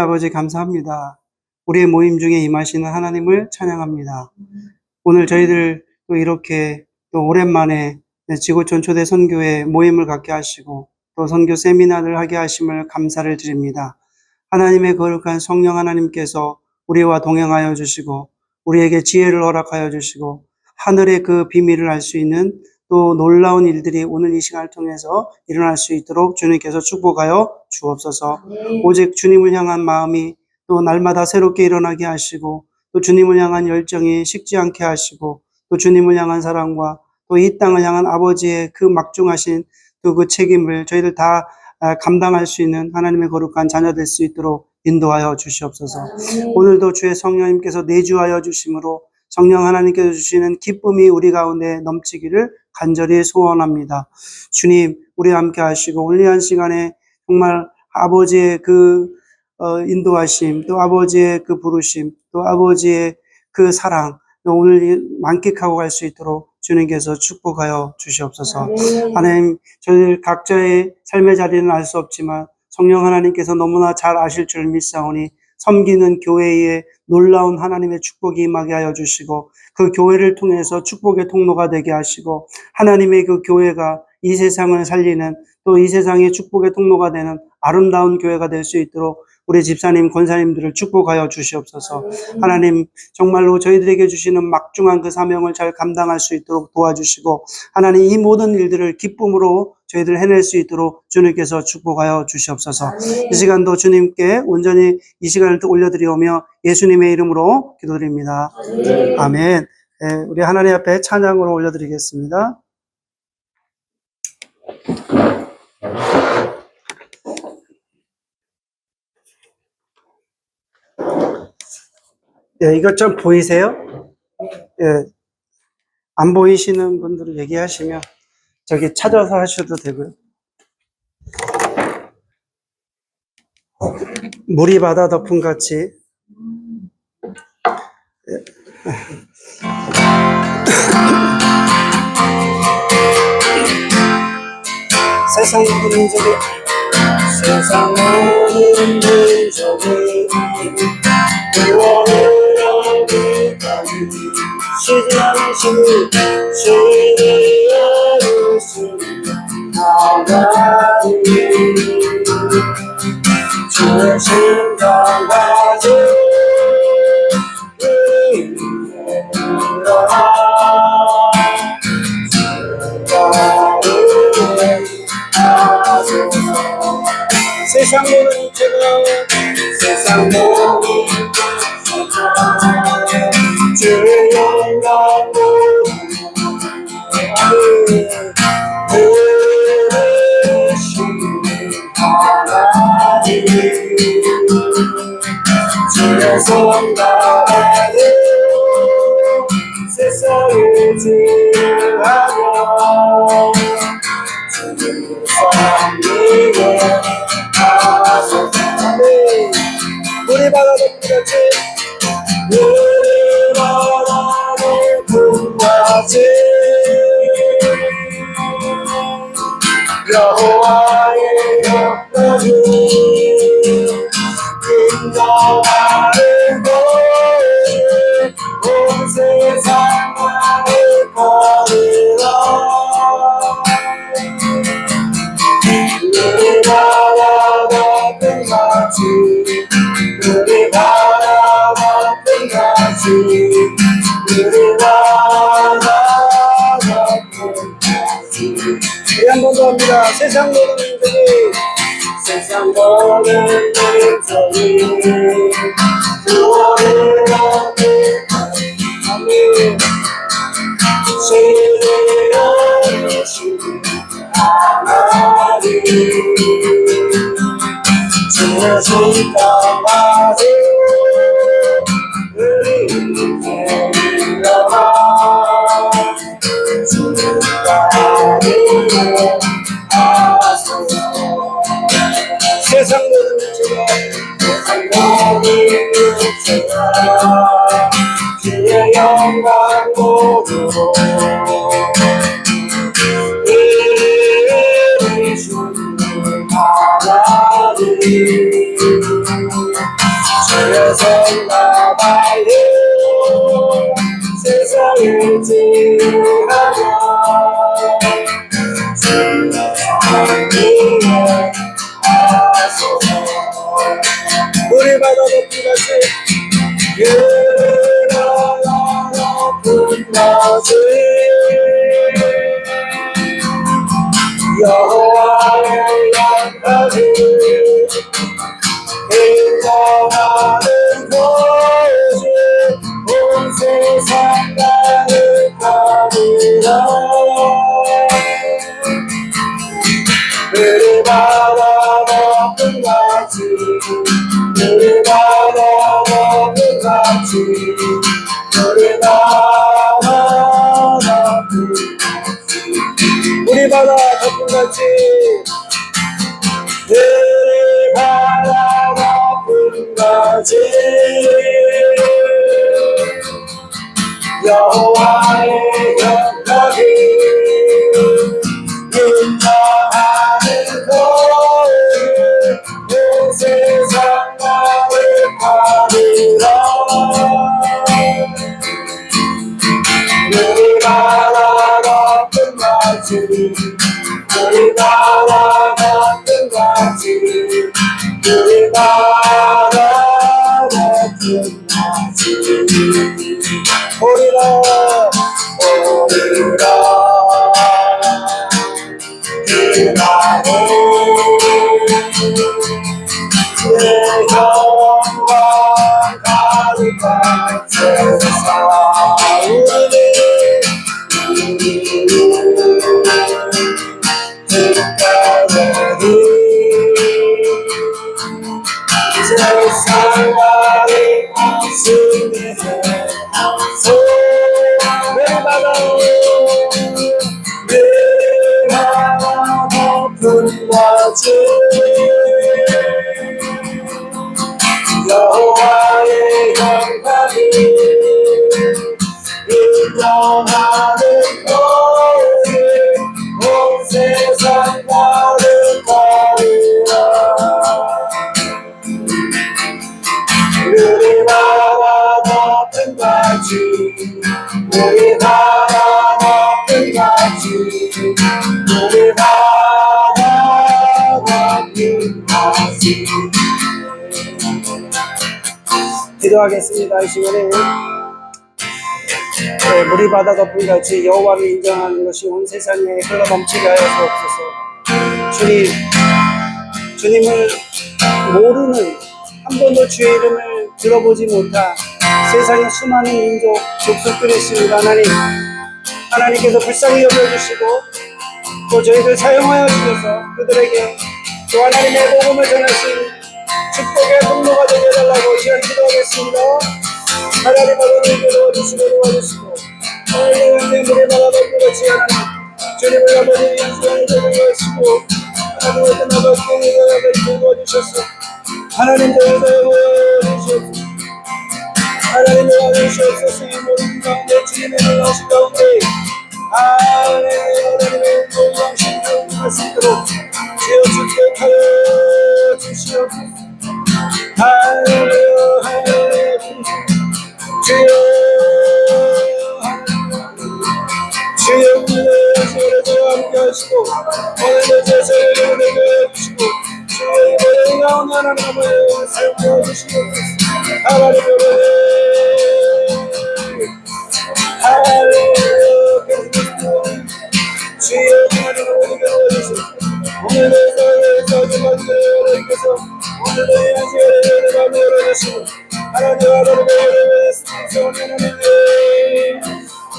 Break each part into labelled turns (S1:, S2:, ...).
S1: 아버지 감사합니다. 우리의 모임 중에 임하시는 하나님을 찬양합니다. 오늘 저희들 또 이렇게 또 오랜만에 지구촌 초대 선교회 모임을 갖게 하시고 또 선교 세미나를 하게 하심을 감사를 드립니다. 하나님의 거룩한 성령 하나님께서 우리와 동행하여 주시고 우리에게 지혜를 허락하여 주시고 하늘의 그 비밀을 알 수 있는 또 놀라운 일들이 오늘 이 시간을 통해서 일어날 수 있도록 주님께서 축복하여 주옵소서. 오직 주님을 향한 마음이 또 날마다 새롭게 일어나게 하시고 또 주님을 향한 열정이 식지 않게 하시고 또 주님을 향한 사랑과 또 이 땅을 향한 아버지의 그 막중하신 또 그 책임을 저희들 다 감당할 수 있는 하나님의 거룩한 자녀 될 수 있도록 인도하여 주시옵소서. 오늘도 주의 성령님께서 내주하여 주심으로 성령 하나님께서 주시는 기쁨이 우리 가운데 넘치기를 간절히 소원합니다. 주님, 우리와 함께 하시고 오늘 한 시간에 정말 아버지의 그 인도하심, 또 아버지의 그 부르심, 또 아버지의 그 사랑, 오늘 만끽하고 갈 수 있도록 주님께서 축복하여 주시옵소서. 하나님, 저희 각자의 삶의 자리는 알 수 없지만 성령 하나님께서 너무나 잘 아실 줄 믿사오니 섬기는 교회에 놀라운 하나님의 축복이 임하게 하여 주시고 그 교회를 통해서 축복의 통로가 되게 하시고 하나님의 그 교회가 이 세상을 살리는 또 이 세상의 축복의 통로가 되는 아름다운 교회가 될 수 있도록 우리 집사님, 권사님들을 축복하여 주시옵소서. 하나님, 정말로 저희들에게 주시는 막중한 그 사명을 잘 감당할 수 있도록 도와주시고 하나님, 이 모든 일들을 기쁨으로 저희들 해낼 수 있도록 주님께서 축복하여 주시옵소서. 이 시간도 주님께 온전히 이 시간을 또 올려드리오며 예수님의 이름으로 기도드립니다. 아멘. 네, 우리 하나님 앞에 찬양으로 올려드리겠습니다. 예, 이것 좀 보이세요? 예, 안 보이시는 분들은 얘기하시면 저기 찾아서 하셔도 되고요. 물이 바다 덮음같이 세상 모든 민족이 세상 모든 민족이 구원을 얻기까지 쉬지 않으시니 쉬지 않으시니 하나님 주의 심장까지 세상 모든 이체가 세상 모든 주의 영광 부르시는 하나님 주의 손가락에 세상을 지으하며 주님을 섬기게 하소서. 물이 바다 덮음같이 물이 바다 덮음같이 여호와의 영광이 인정하는 곳에 온 세상을 거리라. 물이 바다 덮음같이 물이 바다 덮음같이 물이 바다 덮음같이 한 번 더 합니다. 세상 모든 민족이 세상 모든 민족이 구원을 얻기까지 아멘. 쉬지 않으시는 하나님 주의 심장까지 우리 인생이라 주님까지 하소서. 세상 모든 민족아 세상 모든 민족아 주의 영광 보도록 이르시는 하나님
S2: 여호와의 영광을 인정하는 것이 온 세상 가득하리라. 그를 바라 높은 같이 그를 바라 높은 같이 그를 바라 높은 우리 바다 덮음같이 그를 바다 덮음같이 여호와의 영광을 인정하는 것을 온 세상 가득하리라. 그를 바라 덮은 같이 그를 바라 덮은 같이 그를 바라 덮은 같이 오리라 오리라 그날에 내 영광 가득한 세상 세상만이 승리해 내 바다 높은 낮에 여호와의 영광을 인정하는 것을 온 세상 가득하리라. 그리 바라 높은 같이 그리 바라 높은 같이 그리 바라 높은 같이 기도하겠습니다. 이 시간에 물이 바다 덮은 같이 여호와를 인정하는 것이 온 세상에 흘러넘치게 하여 주옵소서. 주님을 모르는 한 번도 주의 이름을 들어보지 못한 세상의 수많은 민족 족속들이 있습니다. 하나님께서 불쌍히 여겨주시고 또 저희들 사용하여 주셔서 그들에게 또 하나님의 복음을 전하신 축복의 통로가 되게 해달라고 시간 기도하겠습니다. 하나님 아버지를 도와주시고 도와주시고 하나님의 물에 바라보고 같이 하나님 주님을 아버지 인생을 도와주시고 하나님의 나밖에 내가 도와주셨소. 하나님 도와주시옵소서. 하나님 도와주시옵소서. 이 모든 가운데 주님의 놀라신 가운데 하나님의 영광신을 말씀대로 주여 축복하여 주시옵소서. 할렐루야 할렐루야 주여 주여 오늘의 저와 함께 하시고 오늘의 제사를 내게 해주시고 주의 모든 가운데 하나님의 사용하여 주시옵소서. 하나님의 할렐루야 주여 하나님의 모든 가운데 오늘의 하나님께서 오늘의 양식을 마음에 열어주시고 하나님과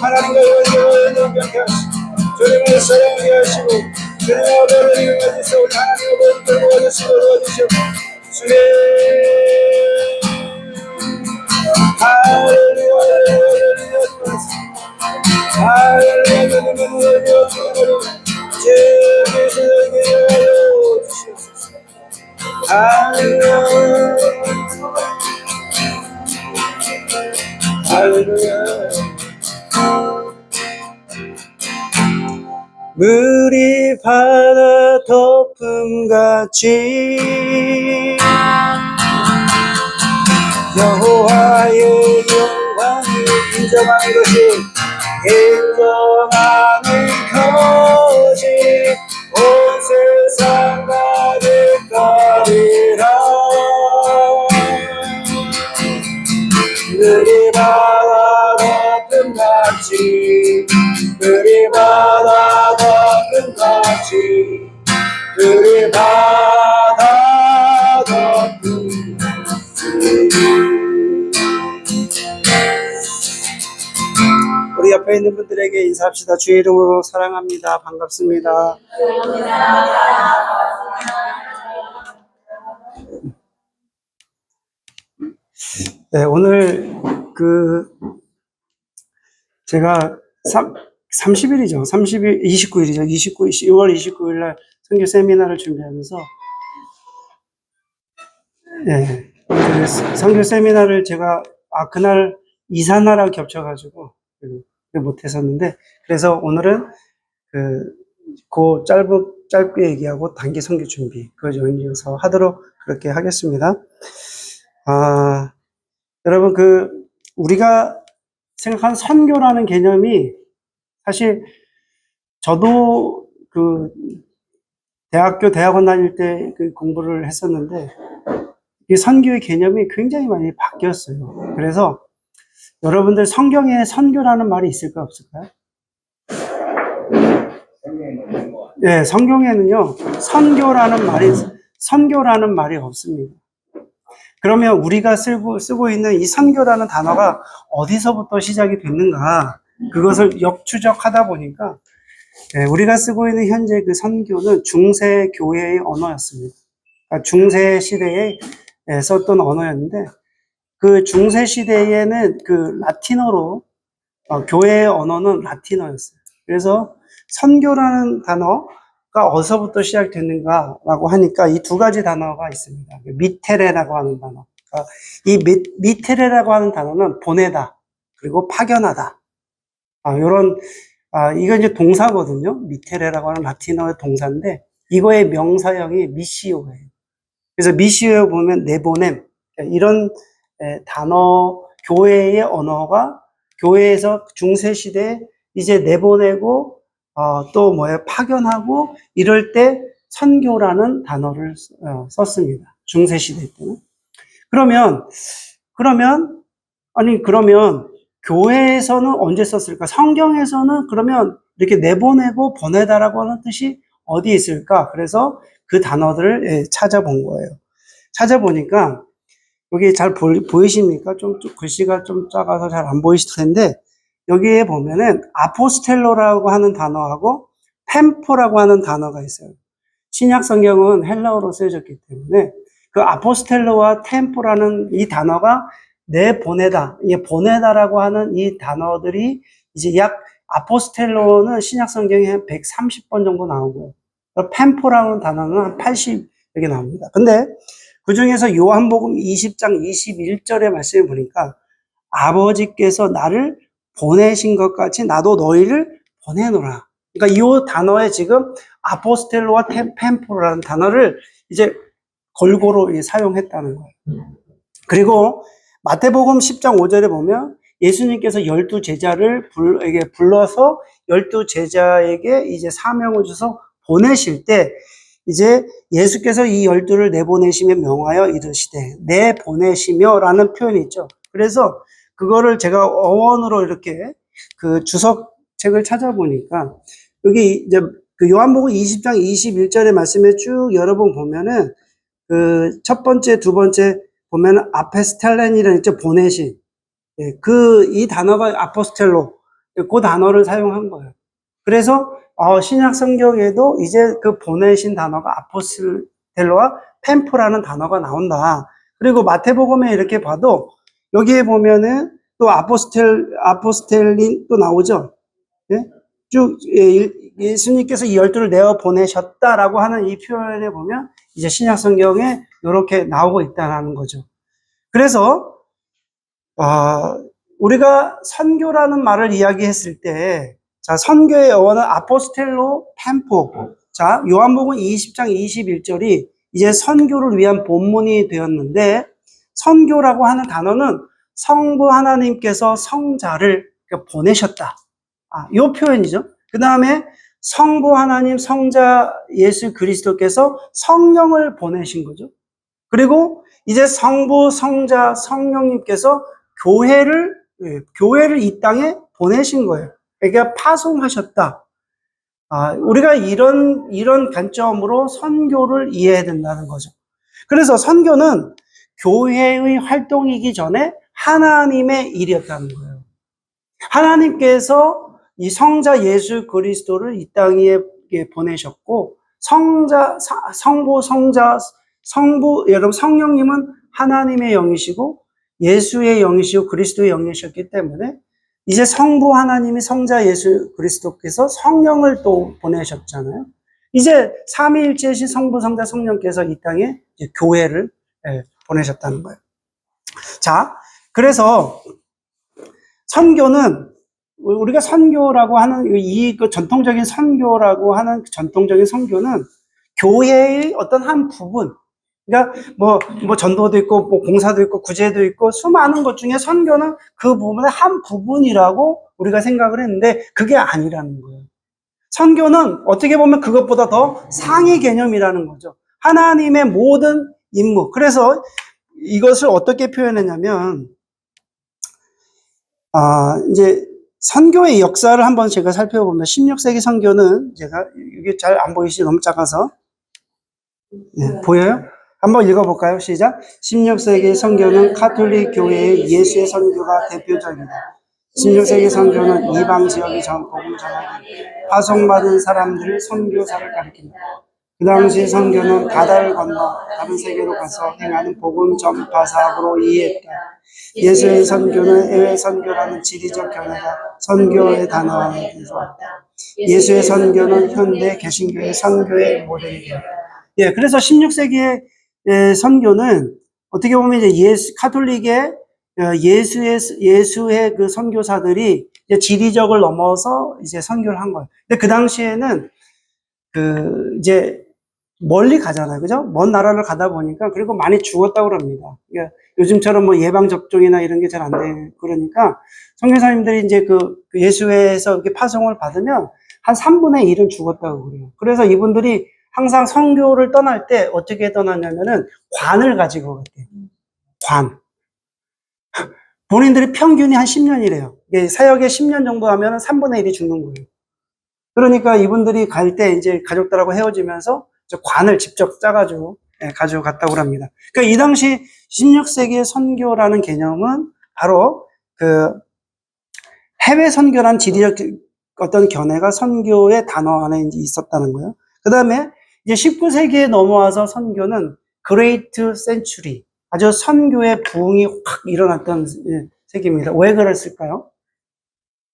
S2: 하나님과 영광케 하시고 주님을 사랑하게 하시고 주님의 어려움을 가지사 우리 하나님의 모든 걸 도와주시고 도와주시고 주님 할렐루야 할렐루야 할렐루야 제비스에게 하여 주시옵소서. 할렐루야 할렐루야 물이 바다 덮음같이 여호와의 영광을 인정하는 것이 온 세상 가득하리라. 그리 바다 덮음같이 그리 바다 덮음같이 그리 바다 덮은 우리 옆에 있는 분들에게 인사합시다. 주의 이름으로 사랑합니다. 반갑습니다. 네, 오늘 제가 30일이죠. 30일, 29일이죠. 6월 29일 날 선교 세미나를 준비하면서 예, 그 선교 세미나를 제가 그날 이사나랑 겹쳐가지고 못했었는데, 그래서 오늘은 짧게 얘기하고 단기 선교 준비 그거 연이어서 하도록 그렇게 하겠습니다. 여러분 우리가 생각하는 선교라는 개념이 사실 저도 대학원 다닐 때 공부를 했었는데 이 선교의 개념이 굉장히 많이 바뀌었어요. 그래서 여러분들 성경에 선교라는 말이 있을까 없을까요? 네, 성경에는요 선교라는 말이 없습니다. 그러면 우리가 쓰고 있는 이 선교라는 단어가 어디서부터 시작이 됐는가, 그것을 역추적하다 보니까 우리가 쓰고 있는 현재 그 선교는 중세 교회의 언어였습니다. 그러니까 중세 시대에 썼던 언어였는데, 그 중세 시대에는 라틴어로 교회의 언어는 라틴어였어요. 그래서 선교라는 단어가 어디서부터 시작됐는가라고 하니까 이 두 가지 단어가 있습니다. 미테레라고 하는 단어. 그러니까 이 미테레라고 하는 단어는 보내다, 그리고 파견하다. 이건 이제 동사거든요. 미테레라고 하는 라틴어의 동사인데, 이거의 명사형이 미시오예요. 그래서 미시오에 보면 내보냄, 이런 단어, 교회의 언어가 교회에서 중세시대에 이제 내보내고, 파견하고, 이럴 때 선교라는 단어를 썼습니다. 중세시대 때는. 그러면 교회에서는 언제 썼을까? 성경에서는 그러면 이렇게 내보내고 보내다라고 하는 뜻이 어디 있을까? 그래서 그 단어들을 찾아본 거예요. 찾아보니까 여기 잘 보이십니까? 좀 글씨가 좀 작아서 잘 안 보이실 텐데, 여기에 보면은 아포스텔로라고 하는 단어하고 템포라고 하는 단어가 있어요. 신약 성경은 헬라어로 쓰여졌기 때문에 그 아포스텔로와 템포라는 이 단어가 내보내다, 보내다라고 하는 이 단어들이 이제 아포스텔로는 신약 성경에 한 130번 정도 나오고요. 템포라는 단어는 한 80여개 나옵니다. 근데 그 중에서 요한복음 20장 21절의 말씀을 보니까 아버지께서 나를 보내신 것 같이 나도 너희를 보내노라. 그러니까 이 단어에 지금 아포스텔로와 템포라는 단어를 이제 골고루 사용했다는 거예요. 그리고 마태복음 10장 5절에 보면 예수님께서 12제자를 불러서 12제자에게 이제 사명을 줘서 보내실 때, 이제 예수께서 이 12를 내보내시며 명하여 이르시되 내보내시며 라는 표현이 있죠. 그래서 그거를 제가 어원으로 이렇게 주석책을 찾아보니까 여기 이제 요한복음 20장 21절의 말씀에 쭉 여러 번 보면은 첫 번째, 두 번째 보면은 아페스텔렌이라는 있죠. 보내신. 이 단어가 아포스텔로, 그 단어를 사용한 거예요. 그래서 신약 성경에도 이제 보내신 단어가 아포스텔로와 템포라는 단어가 나온다. 그리고 마태복음에 이렇게 봐도 여기에 보면은 또 아포스텔린 또 나오죠. 쭉 예수님께서 이 12를 내어 보내셨다라고 하는 이 표현에 보면 이제 신약 성경에 이렇게 나오고 있다는 거죠. 그래서 우리가 선교라는 말을 이야기했을 때, 자, 선교의 어원은 아포스텔로 템포. 자, 요한복음 20장 21절이 이제 선교를 위한 본문이 되었는데, 선교라고 하는 단어는 성부 하나님께서 성자를 보내셨다. 이 표현이죠. 그 다음에 성부 하나님, 성자 예수 그리스도께서 성령을 보내신 거죠. 그리고 이제 성부, 성자, 성령님께서 교회를 이 땅에 보내신 거예요. 그러니까 파송하셨다.
S1: 우리가 이런 관점으로 선교를 이해해야 된다는 거죠. 그래서 선교는 교회의 활동이기 전에 하나님의 일이었다는 거예요. 하나님께서 이 성자 예수 그리스도를 이 땅에 보내셨고, 여러분, 성령님은 하나님의 영이시고, 예수의 영이시고, 그리스도의 영이셨기 때문에, 이제 성부 하나님이 성자 예수 그리스도께서 성령을 또 보내셨잖아요. 이제 삼위일체이신 성부, 성자, 성령께서 이 땅에 이제 교회를 보내셨다는 거예요. 자, 그래서 선교는 우리가 선교라고 하는 그 전통적인 선교라고 하는 전통적인 선교는 교회의 어떤 한 부분, 그러니까 뭐 전도도 있고 뭐 공사도 있고 구제도 있고 수많은 것 중에 선교는 그 부분의 한 부분이라고 우리가 생각을 했는데 그게 아니라는 거예요. 선교는 어떻게 보면 그것보다 더 상위 개념이라는 거죠. 하나님의 모든 임무. 그래서 이것을 어떻게 표현했냐면 이제 선교의 역사를 한번 제가 살펴보면 16세기 선교는 제가 이게 잘 안 보이시죠? 너무 작아서. 보여요? 한번 읽어볼까요? 시작. 16세기 선교는 카톨릭 교회의 예수의 선교가 대표적이다. 16세기 선교는 이방 지역의 복음 전하기, 파송받은 사람들을 선교사를 가리킨다. 그 당시 선교는 바다를 건너 다른 세계로 가서 행하는 복음 전파 사업으로 이해했다. 예수의 선교는 해외 선교라는 지리적 견해가 선교의 단어에 들어왔다. 예수의 선교는 현대 개신교의 선교의 모델이 되었다. 그래서 16세기의 선교는 어떻게 보면 이제 카톨릭의 예수의 그 선교사들이 이제 지리적을 넘어서 이제 선교를 한 거예요. 근데 그 당시에는 이제 멀리 가잖아요. 그죠? 먼 나라를 가다 보니까, 그리고 많이 죽었다고 그럽니다. 그러니까 요즘처럼 뭐 예방접종이나 이런 게 잘 안 돼. 그러니까, 선교사님들이 이제 그 예수회에서 이렇게 파송을 받으면 한 3분의 1은 죽었다고 그래요. 그래서 이분들이 항상 선교를 떠날 때 어떻게 떠났냐면은 관을 가지고 갔대요. 관. 본인들이 평균이 한 10년이래요. 사역에 10년 정도 하면 3분의 1이 죽는 거예요. 그러니까 이분들이 갈 때 이제 가족들하고 헤어지면서 관을 직접 짜가지고 가지고 갔다고 합니다. 그러니까 이 당시 16세기의 선교라는 개념은 바로 그 해외 선교란 지리적 어떤 견해가 선교의 단어 안에 이제 있었다는 거예요. 그 다음에 이제 19세기에 넘어와서 선교는 그레이트 센츄리, 아주 선교의 부흥이 확 일어났던 세기입니다. 왜 그랬을까요?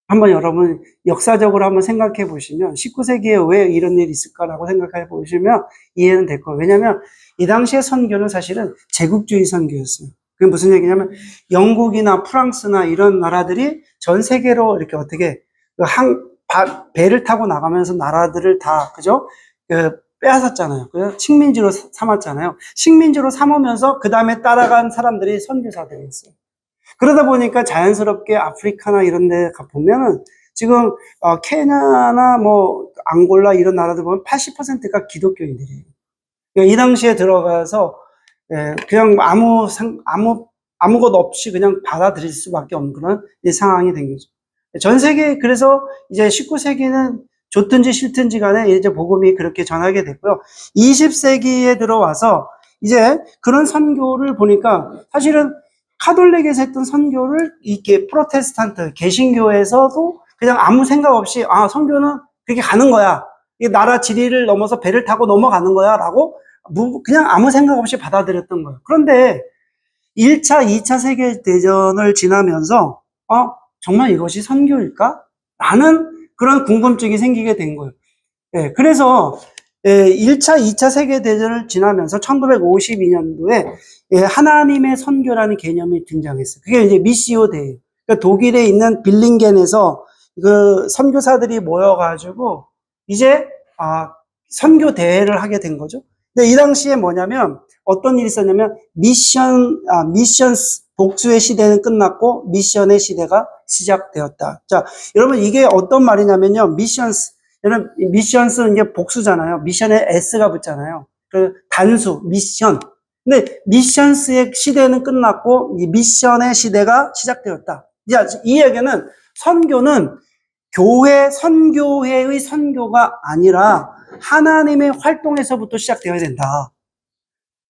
S1: 한번 여러분 역사적으로 한번 생각해 보시면 19세기에 왜 이런 일이 있을까라고 생각해 보시면 이해는 될 거예요. 왜냐하면 이 당시의 선교는 사실은 제국주의 선교였어요. 그게 무슨 얘기냐면 영국이나 프랑스나 이런 나라들이 전 세계로 이렇게 어떻게 배를 타고 나가면서 나라들을 다 그죠? 빼앗았잖아요. 식민지로 삼았잖아요. 식민지로 삼으면서 그 다음에 따라간 사람들이 선교사들이었어요. 그러다 보니까 자연스럽게 아프리카나 이런 데 보면은 지금 케냐나 뭐 앙골라 이런 나라들 보면 80%가 기독교인들이에요. 그러니까 이 당시에 들어가서 그냥 아무것 없이 그냥 받아들일 수밖에 없는 그런 상황이 된 거죠. 전 세계 그래서 이제 19세기는 좋든지 싫든지 간에 이제 복음이 그렇게 전하게 됐고요. 20세기에 들어와서 이제 그런 선교를 보니까 사실은 카톨릭에서 했던 선교를 이렇게 프로테스탄트, 개신교에서도 그냥 아무 생각 없이 선교는 그렇게 가는 거야. 이 나라 지리를 넘어서 배를 타고 넘어가는 거야 라고 그냥 아무 생각 없이 받아들였던 거예요. 그런데 1차, 2차 세계대전을 지나면서 정말 이것이 선교일까? 라는 그런 궁금증이 생기게 된 거예요. 그래서 1차, 2차 세계대전을 지나면서 1952년도에 하나님의 선교라는 개념이 등장했어요. 그게 이제 미시오 데이. 그러니까 독일에 있는 빌링겐에서 그 선교사들이 모여가지고 이제 선교 대회를 하게 된 거죠. 근데 이 당시에 뭐냐면 어떤 일이 있었냐면 미션스 복수의 시대는 끝났고 미션의 시대가 시작되었다. 자, 여러분 이게 어떤 말이냐면요. 미션스는 이제 복수잖아요. 미션에 S가 붙잖아요. 그 단수, 미션. 근데 미션스의 시대는 끝났고 이 미션의 시대가 시작되었다. 이 얘기는 선교는 교회, 선교회의 선교가 아니라 하나님의 활동에서부터 시작되어야 된다.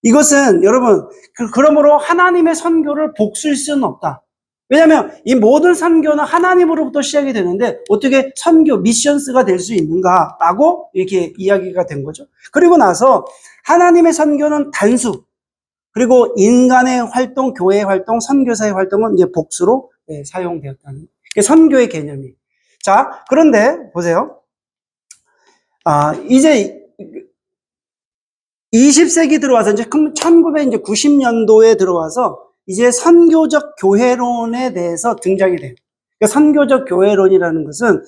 S1: 이것은 여러분, 그러므로 하나님의 선교를 복수일 수는 없다. 왜냐하면 이 모든 선교는 하나님으로부터 시작이 되는데 어떻게 선교, 미션스가 될 수 있는가라고 이렇게 이야기가 된 거죠. 그리고 나서 하나님의 선교는 단수, 그리고 인간의 활동, 교회의 활동, 선교사의 활동은 이제 복수로 사용되었다는 거예요. 이게 선교의 개념이. 자, 그런데 보세요. 이제 20세기 들어와서 이제 1990년도에 들어와서 이제 선교적 교회론에 대해서 등장이 돼요. 그러니까 선교적 교회론이라는 것은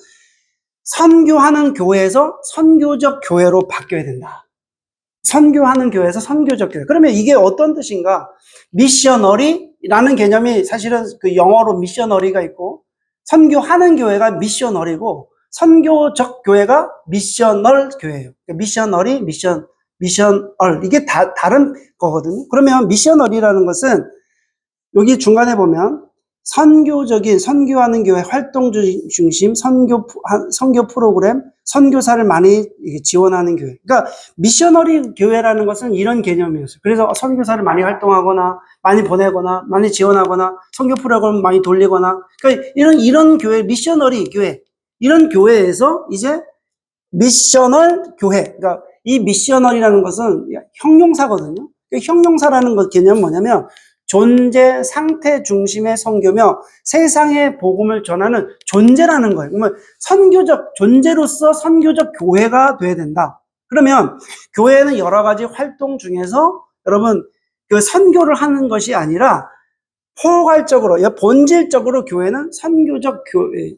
S1: 선교하는 교회에서 선교적 교회로 바뀌어야 된다. 선교하는 교회에서 선교적 교회. 그러면 이게 어떤 뜻인가? 미셔너리라는 개념이 사실은 그 영어로 미셔너리가 있고 선교하는 교회가 미셔너리고 선교적 교회가 미셔널 교회예요. 그러니까 미셔너리, 미셔널 이게 다른 거거든요. 그러면 미셔너리라는 것은 여기 중간에 보면 선교적인 선교하는 교회 활동 중심 선교 프로그램 선교사를 많이 지원하는 교회. 그러니까 미셔너리 교회라는 것은 이런 개념이었어요. 그래서 선교사를 많이 활동하거나 많이 보내거나 많이 지원하거나 선교 프로그램 많이 돌리거나 그러니까 이런 교회 미셔너리 교회 이런 교회에서 이제 미셔널 교회. 그러니까 이 미셔널이라는 것은 형용사거든요. 형용사라는 것 개념은 뭐냐면 존재 상태 중심의 선교며 세상의 복음을 전하는 존재라는 거예요. 그러면 선교적 존재로서 선교적 교회가 돼야 된다. 그러면 교회는 여러 가지 활동 중에서 여러분 그 선교를 하는 것이 아니라 포괄적으로 본질적으로 교회는 선교적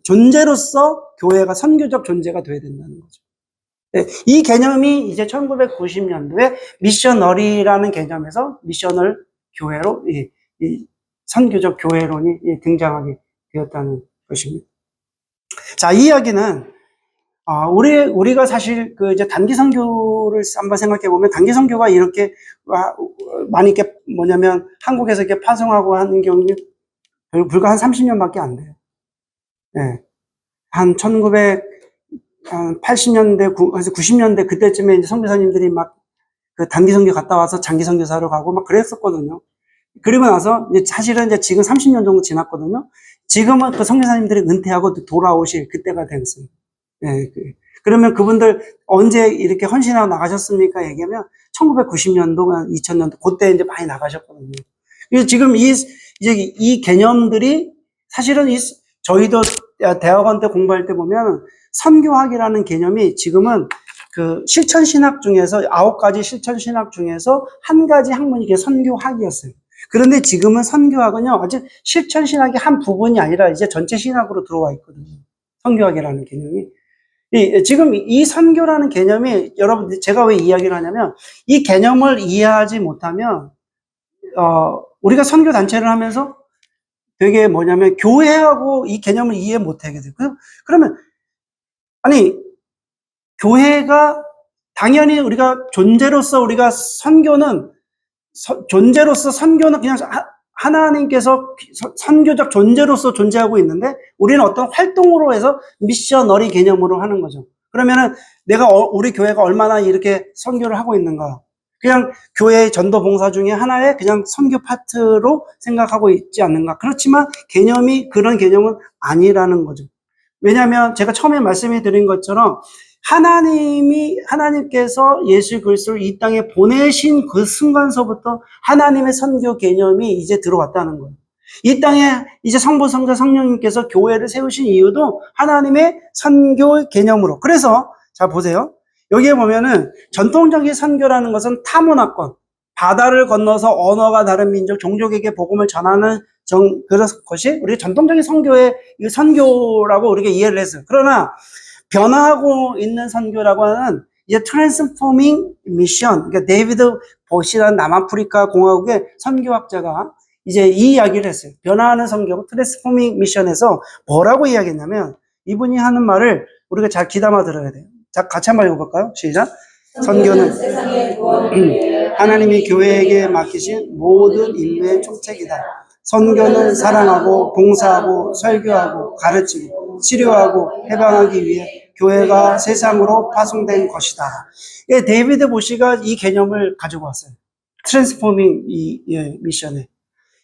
S1: 존재로서 교회가 선교적 존재가 돼야 된다는 거죠. 이 개념이 이제 1990년도에 미셔너리라는 개념에서 미셔널 교회로 이 선교적 교회론이 등장하게 되었다는 것입니다. 자, 이 이야기는 우리가 사실 그 이제 단기 선교를 한번 생각해 보면 단기 선교가 이렇게 많이 이렇게 뭐냐면 한국에서 이렇게 파송하고 하는 경우는 불과 한 30년밖에 안 돼요. 네. 한 1980년대, 90년대 그때쯤에 이제 선교사님들이 막 그 단기 선교 갔다 와서 장기 선교사로 가고 막 그랬었거든요. 그리고 나서 이제 사실은 이제 지금 30년 정도 지났거든요. 지금은 그 선교사님들이 은퇴하고 돌아오실 그때가 됐어요. 예, 그러면 그분들 언제 이렇게 헌신하고 나가셨습니까? 얘기하면 1990년도, 2000년도 그때 이제 많이 나가셨거든요. 그래서 지금 이제 이 개념들이 사실은 저희도 대학원 때 공부할 때 보면 선교학이라는 개념이 지금은 그 실천신학 중에서 9가지 실천신학 중에서 한 가지 학문이 이게 선교학이었어요. 그런데 지금은 선교학은요, 아직 실천신학의 한 부분이 아니라 이제 전체 신학으로 들어와 있거든요. 선교학이라는 개념이. 지금 이 선교라는 개념이 여러분 제가 왜 이야기를 하냐면 이 개념을 이해하지 못하면 우리가 선교 단체를 하면서 되게 뭐냐면 교회하고 이 개념을 이해 못하게 돼요. 그러면 아니 교회가 당연히 우리가 존재로서 우리가 존재로서 선교는 그냥 하나님께서 선교적 존재로서 존재하고 있는데 우리는 어떤 활동으로 해서 미셔너리 개념으로 하는 거죠. 그러면은 우리 교회가 얼마나 이렇게 선교를 하고 있는가. 그냥 교회의 전도 봉사 중에 하나의 그냥 선교 파트로 생각하고 있지 않는가. 그렇지만 그런 개념은 아니라는 거죠. 왜냐하면 제가 처음에 말씀해 드린 것처럼 하나님께서 예수 그리스도를 이 땅에 보내신 그 순간서부터 하나님의 선교 개념이 이제 들어왔다는 거예요. 이 땅에 이제 성부, 성자, 성령님께서 교회를 세우신 이유도 하나님의 선교 개념으로. 그래서 자 보세요. 여기에 보면은 전통적인 선교라는 것은 타문화권, 바다를 건너서 언어가 다른 민족, 종족에게 복음을 전하는 그런 것이 우리 전통적인 선교라고 우리가 이해를 했어요. 그러나 변화하고 있는 선교라고 하는 이제 트랜스포밍 미션, 그러니까 데이비드 보시라는 남아프리카 공화국의 선교학자가 이제 이 이야기를 했어요. 변화하는 선교, 트랜스포밍 미션에서 뭐라고 이야기했냐면 이분이 하는 말을 우리가 잘 귀담아 들어야 돼요. 자, 같이 한번 읽어볼까요? 시작. 선교는 하나님이 교회에게 맡기신 모든 인류의 총책이다. 선교는 사랑하고 봉사하고 설교하고 가르치고 치료하고 해방하기 위해 교회가 세상으로 파송된 것이다. 예, 데이비드 보시가 이 개념을 가지고 왔어요. 트랜스포밍 미션에.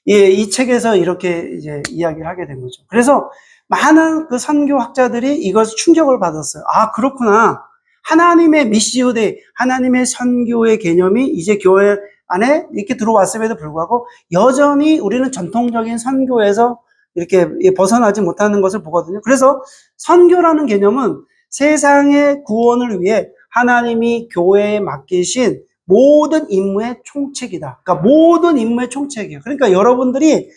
S1: 예, 이 책에서 이렇게 이제 이야기를 하게 된 거죠. 그래서 많은 그 선교학자들이 이것을 충격을 받았어요. 아, 그렇구나. 하나님의 미시오데, 하나님의 선교의 개념이 이제 교회 안에 이렇게 들어왔음에도 불구하고 여전히 우리는 전통적인 선교에서 이렇게 벗어나지 못하는 것을 보거든요. 그래서 선교라는 개념은 세상의 구원을 위해 하나님이 교회에 맡기신 모든 임무의 총책이다. 그러니까 모든 임무의 총책이에요. 그러니까 여러분들이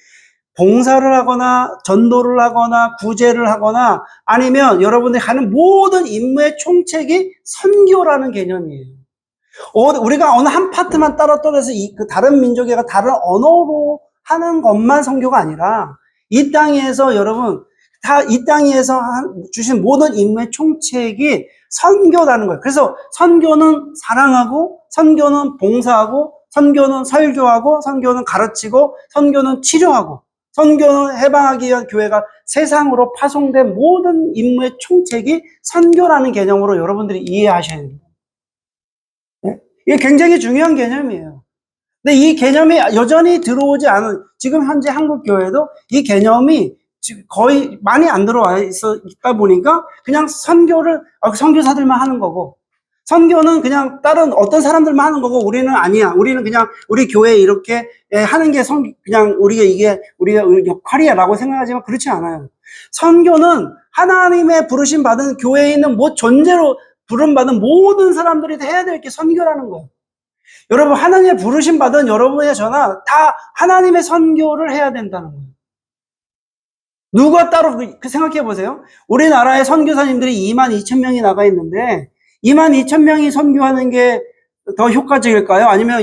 S1: 봉사를 하거나 전도를 하거나 구제를 하거나 아니면 여러분들이 하는 모든 임무의 총책이 선교라는 개념이에요. 우리가 어느 한 파트만 따라 떨어서 그 다른 민족의 다른 언어로 하는 것만 선교가 아니라 이 땅에서 여러분 다 이 땅에서 주신 모든 임무의 총책이 선교라는 거예요. 그래서 선교는 사랑하고 선교는 봉사하고 선교는 설교하고 선교는 가르치고 선교는 치료하고 선교는 해방하기 위한 교회가 세상으로 파송된 모든 임무의 총책이 선교라는 개념으로 여러분들이 이해하셔야 됩니다. 네? 이게 굉장히 중요한 개념이에요. 근데 이 개념이 여전히 들어오지 않은, 지금 현재 한국 교회도 이 개념이 거의 많이 안 들어와 있다 보니까 그냥 선교를 선교사들만 하는 거고, 선교는 그냥 다른 어떤 사람들만 하는 거고, 우리는 아니야. 우리는 그냥 우리 교회 이렇게 하는 게 그냥 우리가 역할이야라고 생각하지만 그렇지 않아요. 선교는 하나님의 부르심 받은 교회에 있는 존재로 부름받은 모든 사람들이 다 해야 될 게 선교라는 거예요. 여러분, 하나님의 부르심 받은 여러분의 저나 다 하나님의 선교를 해야 된다는 거예요. 누가 따로 생각해 보세요. 우리나라에 선교사님들이 22,000명이 나가 있는데 22,000명이 선교하는 게 더 효과적일까요? 아니면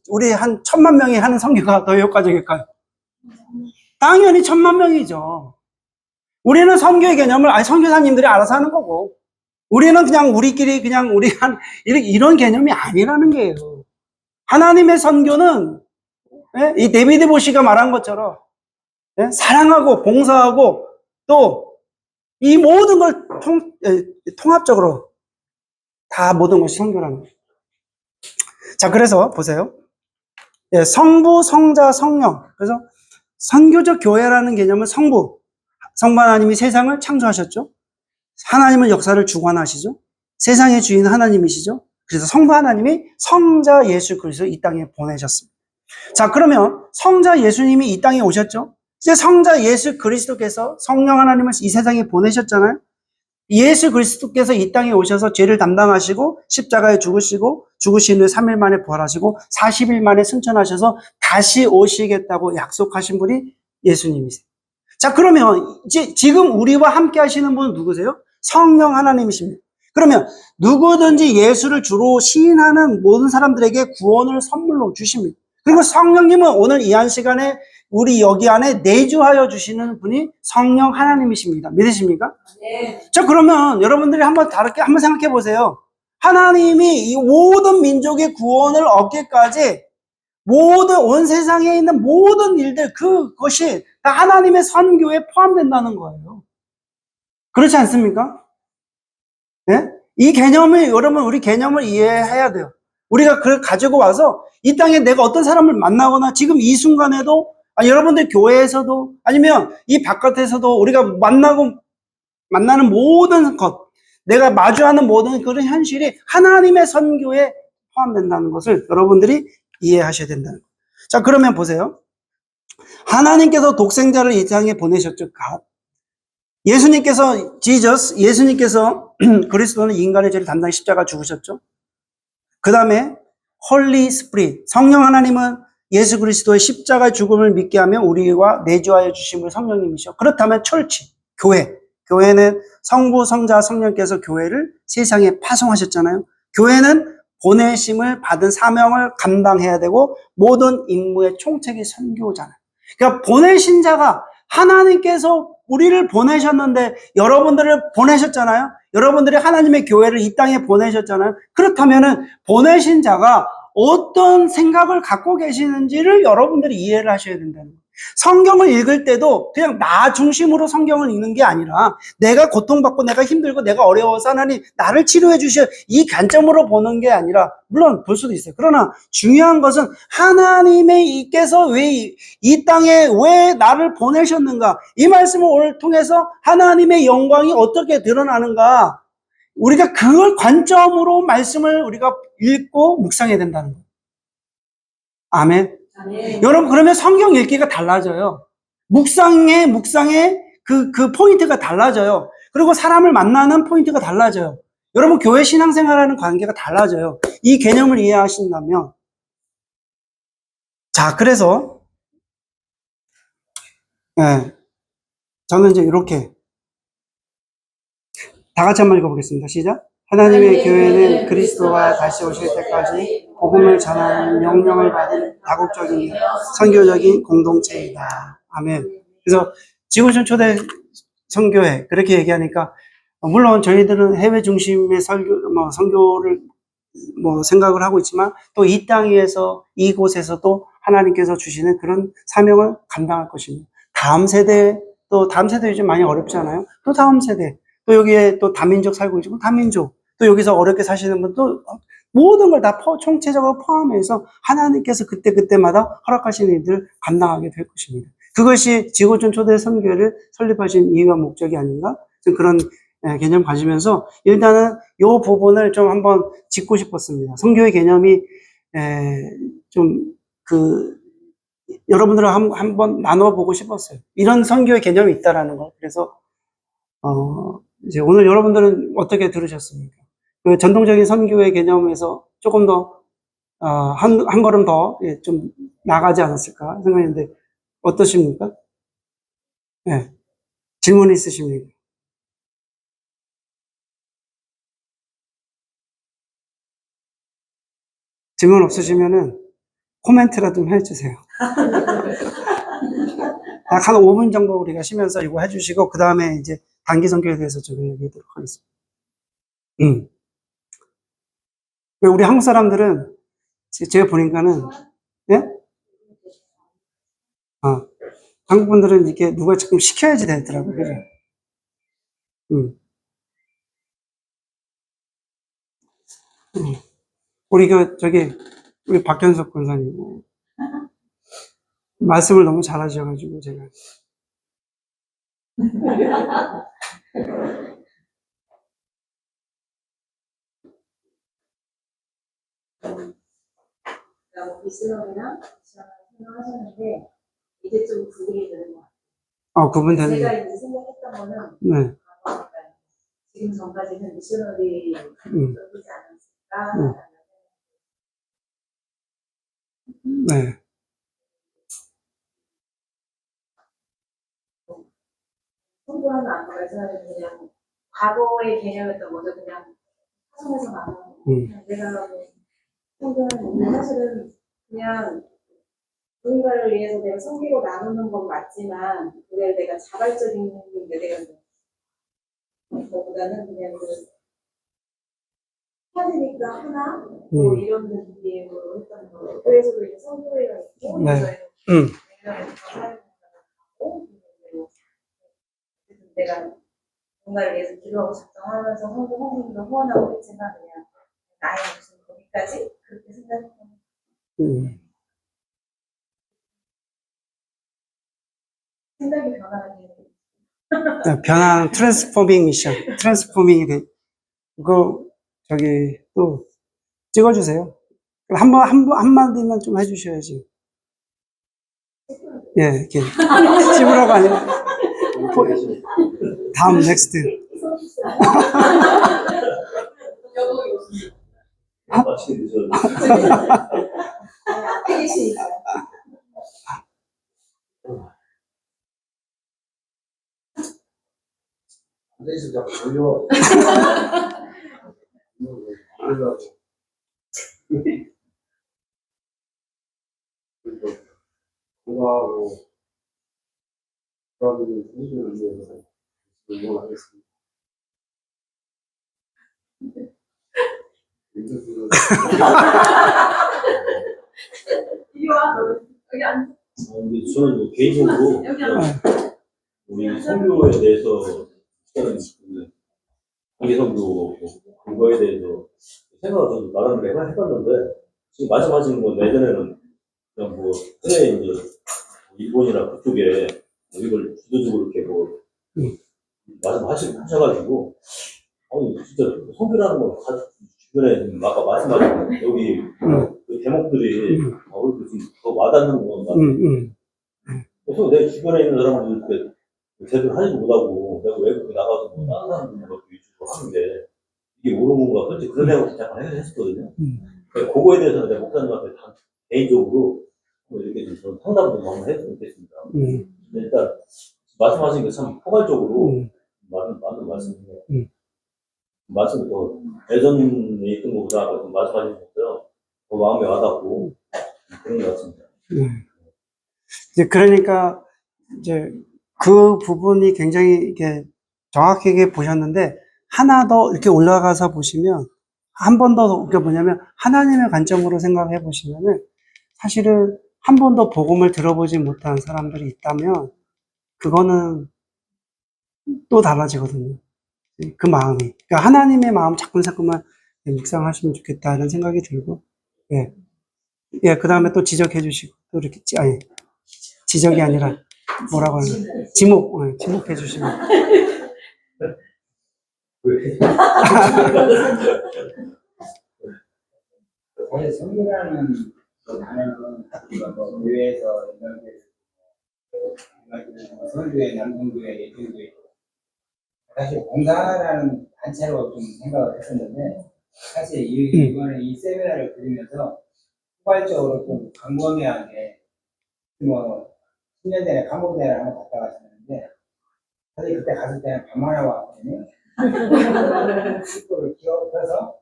S1: 우리 한 1,000만 명이 하는 선교가 더 효과적일까요? 당연히 1,000만 명이죠. 우리는 선교의 개념을 선교사님들이 알아서 하는 거고, 우리는 그냥 우리끼리 그냥 이런 개념이 아니라는 거예요. 하나님의 선교는 이 데이비드 보시가 말한 것처럼 사랑하고 봉사하고 또 이 모든 걸 통합적으로 다 모든 것이 선교라는 거예요. 자, 그래서 보세요. 성부, 성자, 성령. 그래서 선교적 교회라는 개념은 성부 하나님이 세상을 창조하셨죠. 하나님은 역사를 주관하시죠. 세상의 주인 하나님이시죠. 그래서 성부 하나님이 성자 예수 그리스도를 이 땅에 보내셨습니다. 자, 그러면 성자 예수님이 이 땅에 오셨죠. 이제 성자 예수 그리스도께서 성령 하나님을 이 세상에 보내셨잖아요. 예수 그리스도께서 이 땅에 오셔서 죄를 담당하시고 십자가에 죽으시고 죽으신 후에 3일 만에 부활하시고 40일 만에 승천하셔서 다시 오시겠다고 약속하신 분이 예수님이세요. 자, 그러면 이제 지금 우리와 함께 하시는 분은 누구세요? 성령 하나님이십니다. 그러면 누구든지 예수를 주로 시인하는 모든 사람들에게 구원을 선물로 주십니다. 그리고 성령님은 오늘 이 한 시간에 우리 여기 안에 내주하여 주시는 분이 성령 하나님이십니다. 믿으십니까? 네. 자, 그러면 여러분들이 한번 생각해 보세요. 하나님이 이 모든 민족의 구원을 얻기까지 모든 온 세상에 있는 모든 일들 그것이 다 하나님의 선교에 포함된다는 거예요. 그렇지 않습니까? 네? 이 개념을 여러분 우리 개념을 이해해야 돼요. 우리가 그걸 가지고 와서 이 땅에 내가 어떤 사람을 만나거나 지금 이 순간에도 여러분들 교회에서도 아니면 이 바깥에서도 우리가 만나는 모든 것, 내가 마주하는 모든 그런 현실이 하나님의 선교에 포함된다는 것을 여러분들이 이해하셔야 된다는 거예요. 자, 그러면 보세요. 하나님께서 독생자를 이 땅에 보내셨죠. 예수님께서 그리스도는 인간의 죄를 담당해 십자가 죽으셨죠. 그 다음에 홀리 스피릿, 성령 하나님은 예수 그리스도의 십자가의 죽음을 믿게 하며 우리와 내주하여 주신 분 성령님이시죠. 그렇다면 철치, 교회는 성부, 성자, 성령께서 교회를 세상에 파송하셨잖아요. 교회는 보내심을 받은 사명을 감당해야 되고 모든 임무의 총책이 선교잖아요. 그러니까 보내신 자가 하나님께서 우리를 보내셨는데 여러분들을 보내셨잖아요. 여러분들이 하나님의 교회를 이 땅에 보내셨잖아요. 그렇다면은 보내신 자가 어떤 생각을 갖고 계시는지를 여러분들이 이해를 하셔야 된다는 거예요.
S2: 성경을 읽을 때도 그냥 나 중심으로 성경을 읽는 게 아니라 내가 고통받고 내가 힘들고 내가 어려워서 하나님 나를 치료해 주셔 이 관점으로 보는 게 아니라 물론 볼 수도 있어요. 그러나 중요한 것은 하나님의 이께서 왜 이 땅에 왜 나를 보내셨는가 이 말씀을 오늘 통해서 하나님의 영광이 어떻게 드러나는가 우리가 그걸 관점으로 말씀을 우리가 읽고 묵상해야 된다는 거예요. 아멘. 여러분, 그러면 성경 읽기가 달라져요. 묵상의 그 포인트가 달라져요. 그리고 사람을 만나는 포인트가 달라져요. 여러분, 교회 신앙생활하는 관계가 달라져요. 이 개념을 이해하신다면. 자, 그래서, 예, 저는 이제 이렇게, 다 같이 한번 읽어보겠습니다. 시작. 하나님의 교회는 그리스도가 다시 오실 때까지 복음을 전하는 명령을 받은 다국적인 선교적인 공동체이다. 아멘. 그래서 지구촌 초대 선교회 그렇게 얘기하니까 물론 저희들은 해외 중심의 선교를 생각을 하고 있지만 또 이 땅에서 이곳에서도 하나님께서 주시는 그런 사명을 감당할 것입니다. 다음 세대 또 다음 세대 요즘 많이 어렵잖아요. 또 다음 세대 또 여기에 또 다민족 살고 있고 다민족 또 여기서 어렵게 사시는 분도 모든 걸 다 총체적으로 포함해서 하나님께서 그때마다 허락하시는 일들을 감당하게 될 것입니다. 그것이 지구촌 초대 선교회를 설립하신 이유와 목적이 아닌가? 그런 개념 가지면서 일단은 이 부분을 좀 한번 짚고 싶었습니다. 선교의 개념이 여러분들을 한번 나눠보고 싶었어요. 이런 선교의 개념이 있다라는 거. 그래서 이제 오늘 여러분들은 어떻게 들으셨습니까? 그 전통적인 선교의 개념에서 조금 더 한 걸음 더 좀 나가지 않았을까 생각했는데 어떠십니까? 네. 질문 있으십니까? 질문 없으시면은 코멘트라도 좀 해주세요. 약 한 5분 정도 우리가 쉬면서 이거 해주시고 그 다음에 이제 단기 선교에 대해서 좀 얘기하도록 하겠습니다. 우리 한국 사람들은 제가 보니까는 예? 한국 분들은 이렇게 누가 조금 시켜야지 되더라고요. 그죠? 우리 박현석 권사님 말씀을 너무 잘하셔가지고 제가
S3: 미스럼이랑 생각하셨는데 이제 좀 구분이 되는 것 같아요.
S2: 구분 되는
S3: 제가
S2: 거.
S3: 이제 생각했던 거는
S2: 네.
S3: 지금 전까지는 미셔너리 떠들지 않았을까?
S2: 네.
S3: 성공하는 안 말씀하는 그냥 과거의 개념이었던 거죠. 그냥 사성에서 말하고 내가 성공은 사실은 그냥 누군가를 위해서 내가 섬기고 나누는 건 맞지만 그게 내가 자발적인 게 내가 그거보다는 그냥 해야 되니까 하나 뭐 이런 느낌으로 했던 거예요. 그래서도 이제 성교회가 있고
S2: 네.
S3: 내가 뭔가를 위해서 기도하고 작정하면서 성교회도 후원하고 있지만 그냥 나의 무슨 거기까지 그렇게 생각했던 생각이 변화가
S2: 변화는 트랜스포밍 미션, 트랜스포밍이 돼. 그거 또 찍어주세요. 한마디만 좀 해주셔야지. 예, 이렇게 찍으라고 아니라 다음 넥스트.
S3: 앞에 계시니까.
S4: 앉아있으면 자꾸 졸려. 건강하고 그런 분들을 위해서 응원하겠습니다.
S3: 이리와 너 여기 앉아.
S4: 근데
S5: 저는 뭐 개인적으로 그냥 우리 선교에 대해서 관계선교 그거에 대해서 생각을 좀 나름대로 해봤는데 지금 말씀하시는 건 예전에는 그냥 뭐 해외 이제 일본이나 그쪽에 뭐 이걸 주도적으로 이렇게 뭐 말씀하셔가지고 진짜 선교라는 건 주변에 지금 아까 말씀하신 거, 여기 그 대목들이 우리 지금 더 와닿는 것 같아요. 그래서 내 주변에 있는 사람들 이렇게 제대로 하지도 못하고 내가 외국에 나가서 뭐 다른 사람들과 위주로 하는데 이게 옳은 건가 솔직히 그런 생각을 잠깐 했었거든요. 그러니까 그거에 대해서는 내가 목사님한테 개인적으로 뭐 이렇게 좀 저는 상담도 한번 했으면 좋겠습니다. 일단 말씀하신 게 참 포괄적으로 맞는 말씀이에요. 말씀이 더 예전에 있던 것보다 말씀하신 것처럼 더 마음에 와닿고 그런 것 같습니다.
S1: 이제 그러니까 이제 그 부분이 굉장히 이렇게 정확하게 보셨는데 하나 더 이렇게 올라가서 보시면 한 번 더 그게 뭐냐면 하나님의 관점으로 생각해 보시면은 사실은 한 번도 복음을 들어보지 못한 사람들이 있다면 그거는 또 달라지거든요. 그 마음이. 그러니까 하나님의 마음 자꾸만 묵상하시면 좋겠다 이런 생각이 들고, 예. 예, 그 다음에 또 지적해 주시고, 또 이렇게, 지적이 아니라, 뭐라고 하는 거야. 지목해 주시면.
S6: 사실 선교라는 그 단어는 뭐 교회에서 선교회, 남성교회, 예술교회 사실 봉사라는 단체로 좀 생각을 했었는데 사실 이번에 이 세미나를 들으면서 포괄적으로 좀 광범위하게 뭐 10년 전에 캄보디아를 한번 갔다 왔었는데 사실 그때 갔을 때는 밤만 하고 왔거든요. 숙소를 기억해서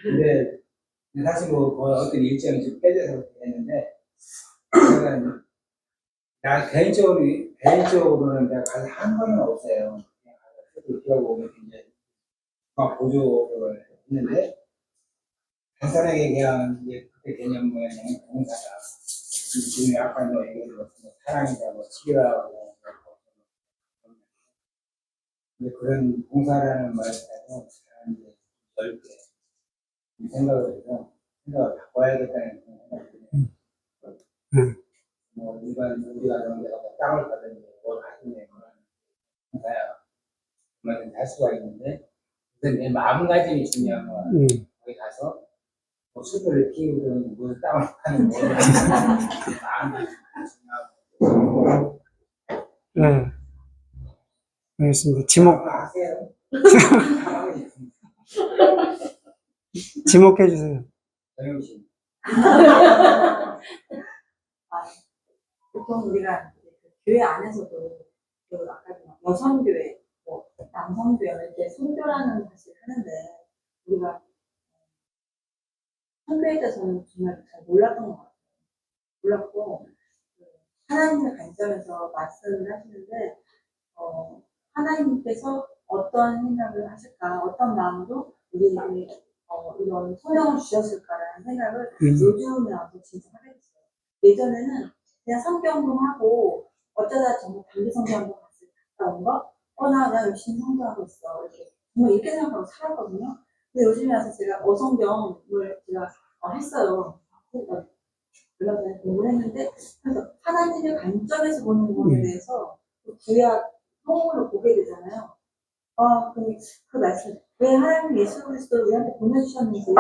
S6: 근데 사실 뭐 어떤 일정이 좀 깨져서 그렇게 했는데 제가 나 개인적으로는 내가 가서 한 번은 없어요. 그냥 가서 기억하고 오면 이제 막 보조를 했는데 간단하게 그냥 이제 그때 개념 모양이 봉사다. 지금 약간 뭐 얘기해 들었으면 사랑이다, 뭐 치유하고 근데 그런 봉사라는 말을 가지고 사람들이 넓게 생각을 해서 생각을 바꿔야겠다는 생각이 드네요. 뭐 일반 우리가 그런 데가 뭐 땅을 받는데 뭘 하시네 그런 봉사야 얼마든지 할 수가 있는데 우선 내 마음가짐이 중요한 거야. 거기 가서 뭐 수도를 키우든 무슨 땅을 파는 뭐 마음가짐이 중요하고
S1: 네. 알겠습니다.
S6: 하세요.
S1: 지목해 주세요.
S6: 정영신.
S3: 보통 우리가 교회 안에서도 그 아까 여성교회, 뭐 남성교회 이렇게 선교라는 것을 하는데 우리가 선교에 대해서는 정말 잘 몰랐던 것 같아요. 몰랐고 하나님의 관점에서 말씀을 하시는데 하나님께서 어떤 생각을 하실까, 어떤 마음으로 우리에게 이런 소명을 주셨을까라는 생각을 요즘에 와서 진짜 하게 됐어요. 예전에는 그냥 성경공하고 어쩌다 정말 단기 성경으로 갔다 온 거, 나 열심히 성경하고 있어. 이렇게 정말 이렇게 생각하고 살았거든요. 근데 요즘에 와서 제가 어성경을 제가 했어요. 얼마 전에 공부를 했는데, 그래서 하나님의 관점에서 보는 부분에 대해서 구약 성경으로 보게 되잖아요. 그 말씀, 왜 하나님 예수 그리스도를 우리한테 보내주셨는지,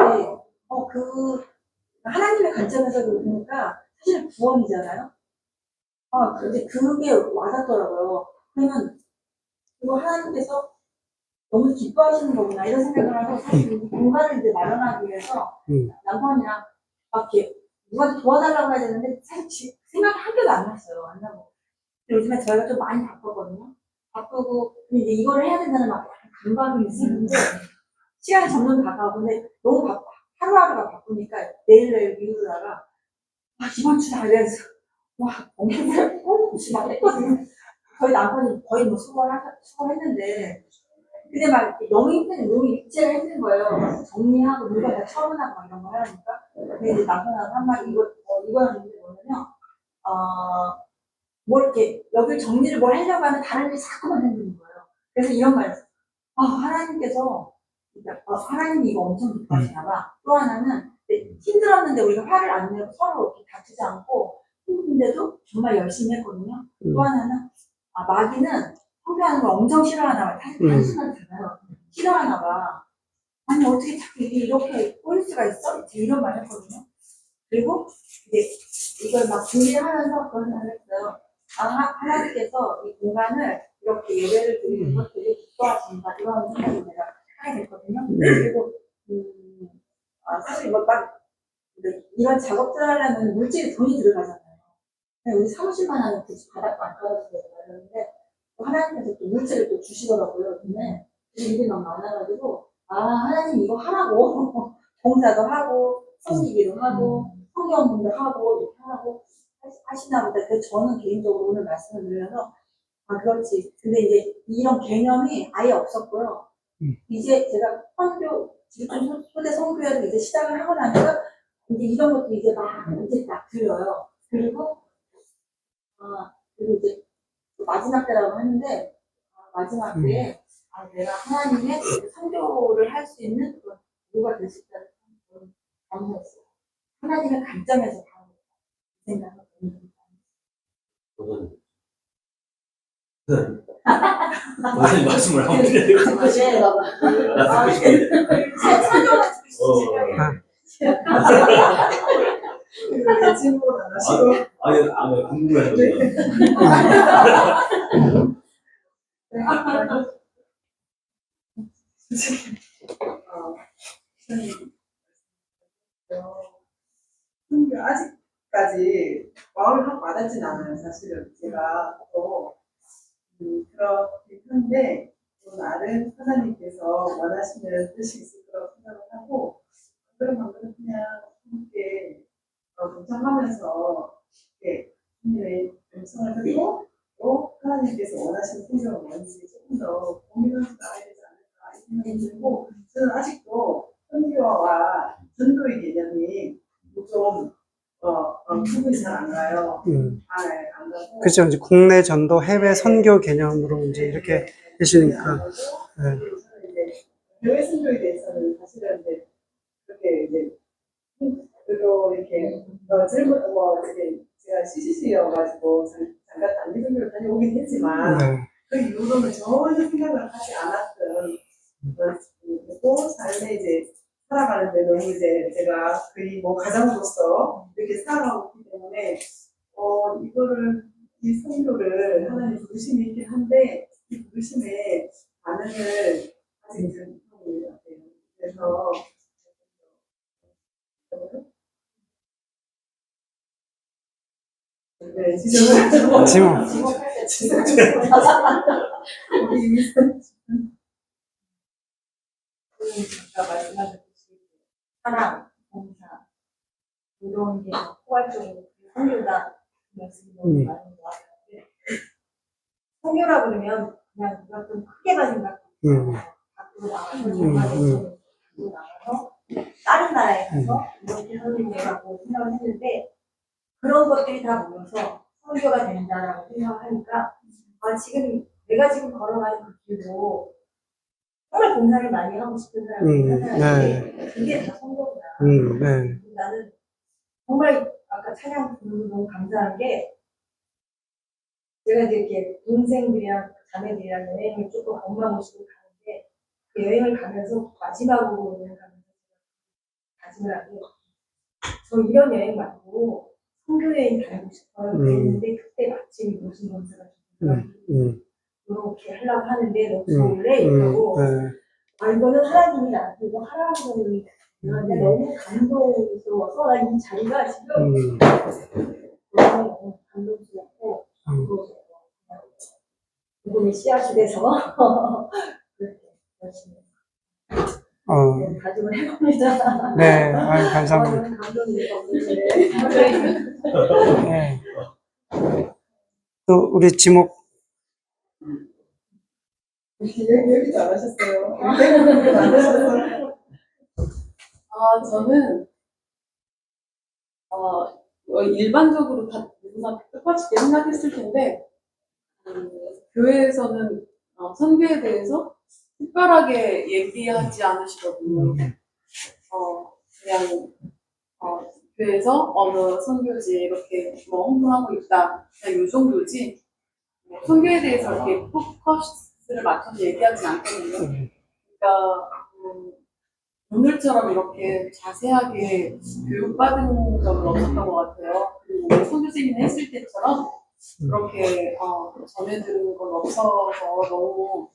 S3: 하나님의 관점에서 보니까 사실 구원이잖아요. 근데 그게 와닿더라고요. 그러면 이거 하나님께서 너무 기뻐하시는 거구나 이런 생각을 하고 사실 이 공간을 이제 마련하기 위해서 남편이랑 막 이렇게 누가 도와달라고 해야 되는데 사실 생각이 한 개도 안 났어요. 안 나고. 요즘에 저희가 좀 많이 바쁘거든요. 바쁘고 이제 이걸 해야 된다는 막 강박이 있었는데 시간이 점점 다가오고 근데 너무 바빠. 하루하루가 바쁘니까 내일 미루다가 이번 주 다 이래서 엄청 막 했거든요. 저희 남편이 거의 뭐 수고했는데 근데 막 너무 너무 입체가 힘든 거예요. 정리하고 물건 다 처분하고 막 이런 거 하니까. 근데 이제 남편하고 한 마디 이거는 뭐냐면
S7: 뭘 이렇게 여기 정리를 뭘 하려고 하면 다른 일이 자꾸만 생기는 거예요. 그래서 이런 말을 했어요. 하나님께서 하나님이 이거 엄청 기뻐하시나 봐. 또 하나는 힘들었는데 우리가 화를 안 내고 서로 이렇게 다투지 않고 힘든데도 정말 열심히 했거든요. 또 하나는 마귀는 성교하는 걸 엄청 싫어하나 봐. 사실 한심한 들어요. 싫어하나 봐. 아니 어떻게 자꾸 이렇게 꼬일 수가 있어? 이런 말 했거든요. 그리고 이제 이걸 막 준비를 하면서 그런 말을 했어요. 하나님께서 이 공간을 이렇게 예배를 드리는 것 되게 기뻐하신다. 이런 생각을 내가 하게 됐거든요. 그리고 사실 막 이런 작업들 하려면 물질이 돈이 들어가잖아요. 우리 사무실만 하면 굳이 바닥도 안 깔아주고 그러는데 하나님께서 또 물질을 또 주시더라고요. 근데 일이 너무 많아가지고 하나님 이거 하라고 봉사도 하고 섬기기도 하고 성경공도 하고 이렇게 하라고 하시나 보다. 그래서 저는 개인적으로 오늘 말씀을 드려서 그렇지. 근데 이제 이런 개념이 아예 없었고요. 이제 제가 초대 선교회를 이제 시작을 하고 나니까 이제 이런 것도 이제 막 들려요. 그리고 이제 마지막 때라고 했는데 마지막 때에 내가 하나님의 선교를 할 수 있는 그런 도구가 될 수 있다는 그런 감사했어요. 하나님의 관점에서 다 생각을
S5: 원사님 말씀을 한번 드려야 되겠다.
S7: 듣고 싶은가 봐.
S5: 나 듣고 싶은데.
S7: 설명을 듣고 싶은 생각이
S2: 질문 안 하시고.
S5: 아니, 궁금해서.
S2: 아직까지 마음을 확 와닿진 않아요. 사실은 제가 또 그렇긴 한데 또 나름 하나님께서 원하시는 뜻이 있을 거라고 생각을 하고 방금 그냥 함께 동참하면서 이렇게 하나님의 음성을 듣고 또 하나님께서 원하시는 풍경은 뭔지 조금 더 고민하면서 나아야 되지 않을까 이 생각이 들고 저는 아직도 선교와 전도의 개념이 좀 구분이 잘 안 가요. 안 가고.
S1: 그렇죠. 이제 국내 전도, 해외 선교 개념으로 이제 이렇게 계시니까. 네.
S2: 이제 해외 선교에 대해서는 사실은 이제 그렇게 이제 그리고 이렇게 젊은 이렇게 제가 CCC여가지고 잠깐 단기 선교를 다녀오긴 했지만 그 이후로는 전혀 생각을 하지 않았던 또 삶에 이제 살아가는데 너무 이제 제가 거의 뭐 가장으로서 이렇게 살아가고 있기 때문에 이거를 이 선교를 하나님 부르심이 있긴 한데 이 부르심에 반응을 아직 잘 못하고 있는 것 같아요. 그래서 네,
S1: 지금
S7: 제가 말씀하셨듯이 사랑, 봉사 이런 게 포괄적으로 선교다 말씀이 너무 많은 것 같아요. 선교라 그러면 그냥 누가 좀 크게만 생각하고 밖으로 나가서 정말 밖으로 나가서 다른 나라에 가서 이렇게 선교라고 생각을 했는데 그런 것들이 다 모여서 선교가 된다라고 생각하니까 지금 내가 지금 걸어가는 그 길도 정말 봉사를 많이 하고 싶은 사람이 하나인데 그게 다 선교구나. 나는 정말 아까 찬양 부르고 너무 감사한 게 제가 이제 이렇게 동생들이랑 자매들이랑 여행을 조금 엄마 모시고 가는데 그 여행을 가면서 마지막으로 여행 가면서 다짐을 하고 저 이런 여행 말고 선교 여행 다니고 싶어요. 그랬는데 그때 마침 무슨 검사가 이렇게 하려고 하는데 너 좋을래? 이러고 이거는 하나님이 나한테 이거 하라고 하는 근데 너무 감동스러워서 나 이 자리가 지금 너무 감동스럽고 이번에 씨앗이 돼서 그렇게 열심히 가짐을 해봅니다.
S1: 네, 감사합니다. 네. 또 우리 지목
S2: 얘기도 안 하셨어요. 얘기도 안 하셨어요.
S8: 저는 일반적으로 다 우선 똑같이 생각했을 텐데, 교회에서는 선교에 대해서 특별하게 얘기하지 않으시거든요. 그냥 교회에서 어느 선교지 이렇게 뭐 홍보하고 있다, 그냥 이 정도지. 선교에 대해서 이렇게 포커스를 맞춰서 얘기하지 않거든요. 그러니까 오늘처럼 이렇게 자세하게 교육받은 적은 없었던 것 같아요. 그리고 선교 세미나 했을 때처럼 그렇게 전해 들은 건 없어서 너무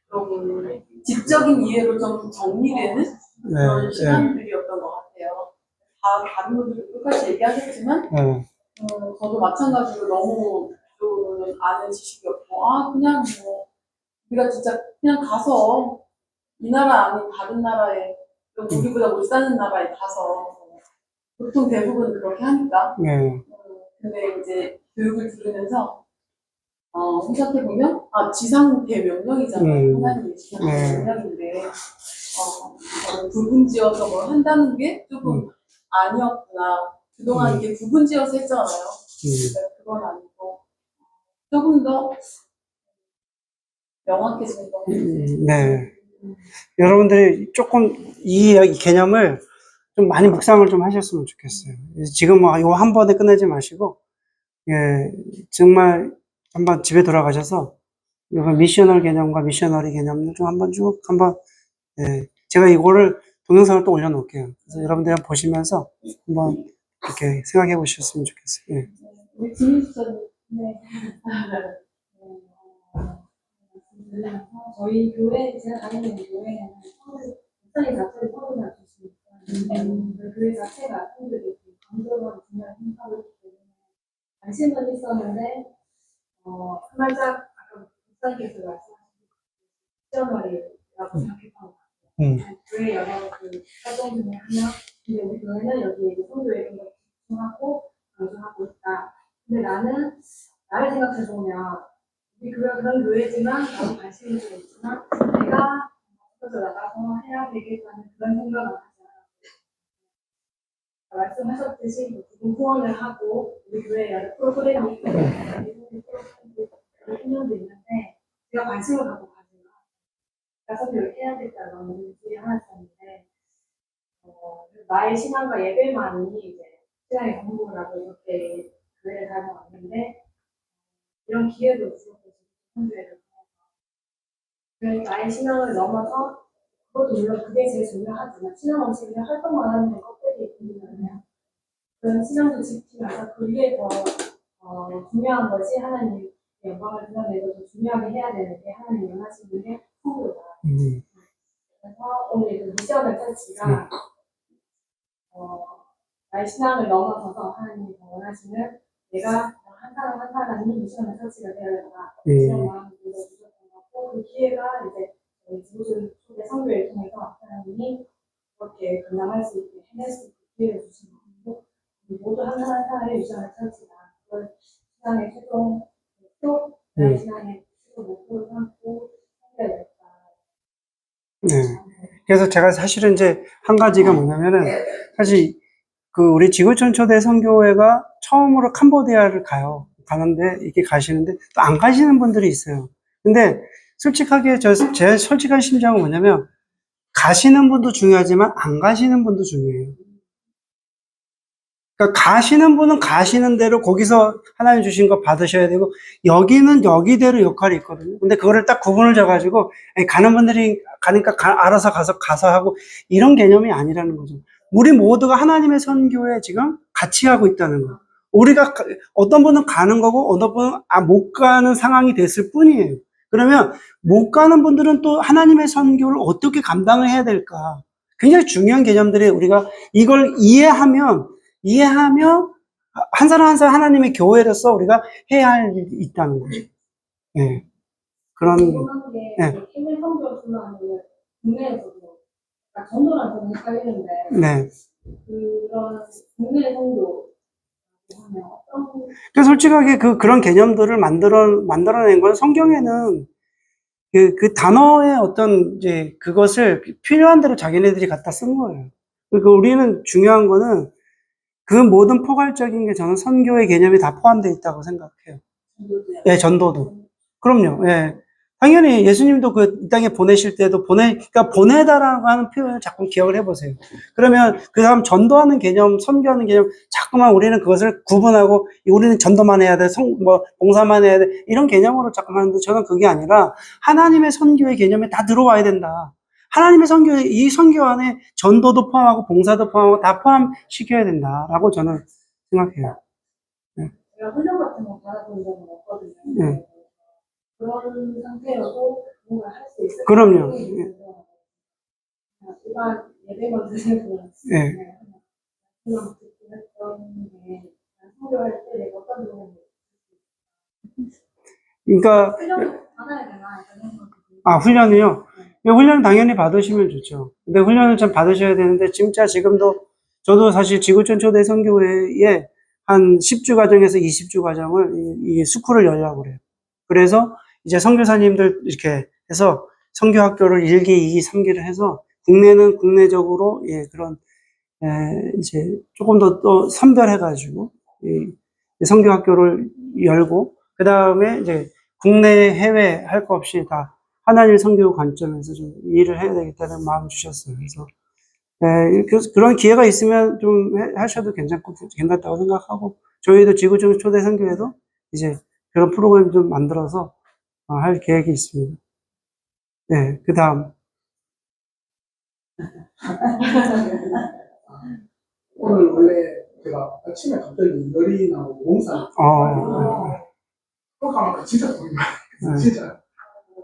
S8: 좀 지적인 이해로 좀 정리되는 그런 시간들이었던 것 같아요. 다른 분들도 똑같이 얘기하셨지만 저도 마찬가지로 너무 좀 아는 지식이 없고 그냥 뭐 우리가 진짜 그냥 가서 이 나라 아닌 다른 나라에 또 우리보다 못 사는 나라에 가서 보통 대부분 그렇게 하니까 근데 이제 교육을 들으면서 생각해보면 지상 대명령이잖아요. 하나님의 지상 대명령인데 구분지어서 뭘 한다는 게 조금 아니었구나. 그동안 이게 구분지어서 했잖아요. 그러니까 그건 아니고 조금 더 명확해지는 것 같아요.
S1: 네. 여러분들이 조금 이 개념을 좀 많이 묵상을 좀 하셨으면 좋겠어요. 지금 뭐 이거 한 번에 끝내지 마시고, 정말 한번 집에 돌아가셔서 이거 미셔널 개념과 미셔너리 개념을 좀 한번 제가 이거를 동영상을 또 올려놓을게요. 그래서 여러분들이 한번 보시면서 한번 이렇게 생각해 보셨으면 좋겠어요.
S3: 우리 진입선 저희 교회, 제가 다니는 교회는 목사님 자체를 서울에 주시니까 교회 자체가 성들이 강조하고 중요한 생각을 했기 때문에 관심은 있었는데 한 발짝 아까 목사님께서 말씀하신 미셔너리라고 생각했던 것 같아요. 교회 여러 활동 중에 하나. 근데 우리 교회는 여기에 성교에 좀 더 집중하고 강조하고 있다. 근데 나는 나를 생각해보면 우리 교회가 그런 교회지만 나도 관심이 좀 있지만 내가 밖에서 나가서 해야 되겠다는 그런 생각을 하지 않았어요. 말씀하셨듯이 지금 후원을 하고 우리 교회에 여러 프로그램이 있고 프로그램도 있는데 제가 관심을 갖고 가지는 않았어요. 선교를 해야 겠다는 의지에 하나 있었는데 나의 신앙과 예배만이 이제 신앙의 공부를 하고 이렇게 교회를 다녀왔는데 이런 기회도 주셨고 선교회를 통해서 나의 신앙을 넘어서 그것도 물론 그게 제일 중요하지만 신앙 없이 그냥 활동만 하는 건 껍데기 뿐이잖아요. 그런 신앙도 지키면서 그 위에 더 중요한 것이 하나님의 영광을 드러내고 더 중요하게 해야 되는 게 하나님이 원하시는 게 선교다. 그래서 오늘 그 미션을 터치가 나의 신앙을 넘어서서 하나님이 원하시는 내가 한 사람 한 사람이 미션을 터치가 되어야 된다. 그런 마음을 주셨던 것 같고 그 기회가 이제 지구촌 속의 선교를 통해서 하나님이 그렇게 감당할 수 있게 해낼 수 있게 기회를 주신 거고 모두 한 사람 한 사람의 미션을 터치다. 그걸 신앙의 최종 목표, 나의 신앙의 최종 목표를 삼고 해야 된다.
S1: 그래서 제가 사실은 이제 한 가지가 뭐냐면은 사실 우리 지구촌 초대 선교회가 처음으로 캄보디아를 가는데 이렇게 가시는데 또 안 가시는 분들이 있어요. 근데 솔직하게 제 솔직한 심정은 뭐냐면 가시는 분도 중요하지만 안 가시는 분도 중요해요. 그러니까 가시는 분은 가시는 대로 거기서 하나님 주신 거 받으셔야 되고 여기는 여기대로 역할이 있거든요. 근데 그거를 딱 구분을 져가지고 가는 분들이 가니까 알아서 가서 하고 이런 개념이 아니라는 거죠. 우리 모두가 하나님의 선교에 지금 같이 하고 있다는 거. 우리가 어떤 분은 가는 거고 어떤 분은 못 가는 상황이 됐을 뿐이에요. 그러면 못 가는 분들은 또 하나님의 선교를 어떻게 감당을 해야 될까? 굉장히 중요한 개념들이 우리가 이걸 이해하며 한 사람 한 사람 하나님의 교회로서 우리가 해야 할 일이 있다는 거죠. 네. 그런
S3: 궁금한 게 해외 선교뿐만 아니라 국내에서도 전도랑 좀 헷갈리는데 그런 국내 선교 하면 어떤
S1: 그러니까 솔직하게 그런 개념들을 만들어낸 건 성경에는 그 단어의 어떤 이제 그것을 필요한 대로 자기네들이 갖다 쓴 거예요. 그러니까 우리는 중요한 거는 그 모든 포괄적인 게 저는 선교의 개념이 다 포함되어 있다고 생각해요. 예, 전도도. 그럼요. 예. 당연히 예수님도 이 땅에 보내실 때도 그러니까 보내다라고 하는 표현을 자꾸 기억을 해보세요. 그러면 그 다음 전도하는 개념, 선교하는 개념, 자꾸만 우리는 그것을 구분하고, 우리는 전도만 해야 돼, 봉사만 해야 돼, 이런 개념으로 자꾸 하는데 저는 그게 아니라 하나님의 선교의 개념에 다 들어와야 된다. 하나님의 이 선교 안에 전도도 포함하고 봉사도 포함하고 다 포함시켜야 된다라고 저는 생각해요.
S3: 제가 훈련 같은 거 받아본 적은 없거든요.
S1: 네.
S3: 그런 상태여도 뭔가 할 수 있을
S1: 그럼요.
S3: 것 같아요. 일반 예배만 드리고
S1: 예.
S3: 그냥 듣고 했던 게 성교할 때 내가 어떤 부분을
S1: 그러니까
S3: 훈련을 받아야 되나 이런 생각이
S1: 훈련이요? 훈련 당연히 받으시면 좋죠. 근데 훈련을 좀 받으셔야 되는데, 진짜 지금도, 저도 사실 지구촌 초대 선교회에 한 10주 과정에서 20주 과정을, 이 스쿨을 열려고 그래요. 그래서 이제 선교사님들 이렇게 해서 선교학교를 1기, 2기, 3기를 해서, 국내는 국내적으로, 예, 그런, 이제 조금 더 또 선별해가지고, 선교학교를 열고, 그 다음에 이제 국내, 해외 할 거 없이 다 하나님 선교 관점에서 좀 일을 해야 되겠다는 마음을 주셨어요. 그래서 그런 기회가 있으면 좀 하셔도 괜찮다고 생각하고, 저희도 지구촌 초대 선교회도 이제 그런 프로그램 좀 만들어서 할 계획이 있습니다. 네, 그 다음.
S9: 오늘 원래 제가 아침에 갑자기 열이 나고 몸살 그거 가면 진짜 보인다. 진짜.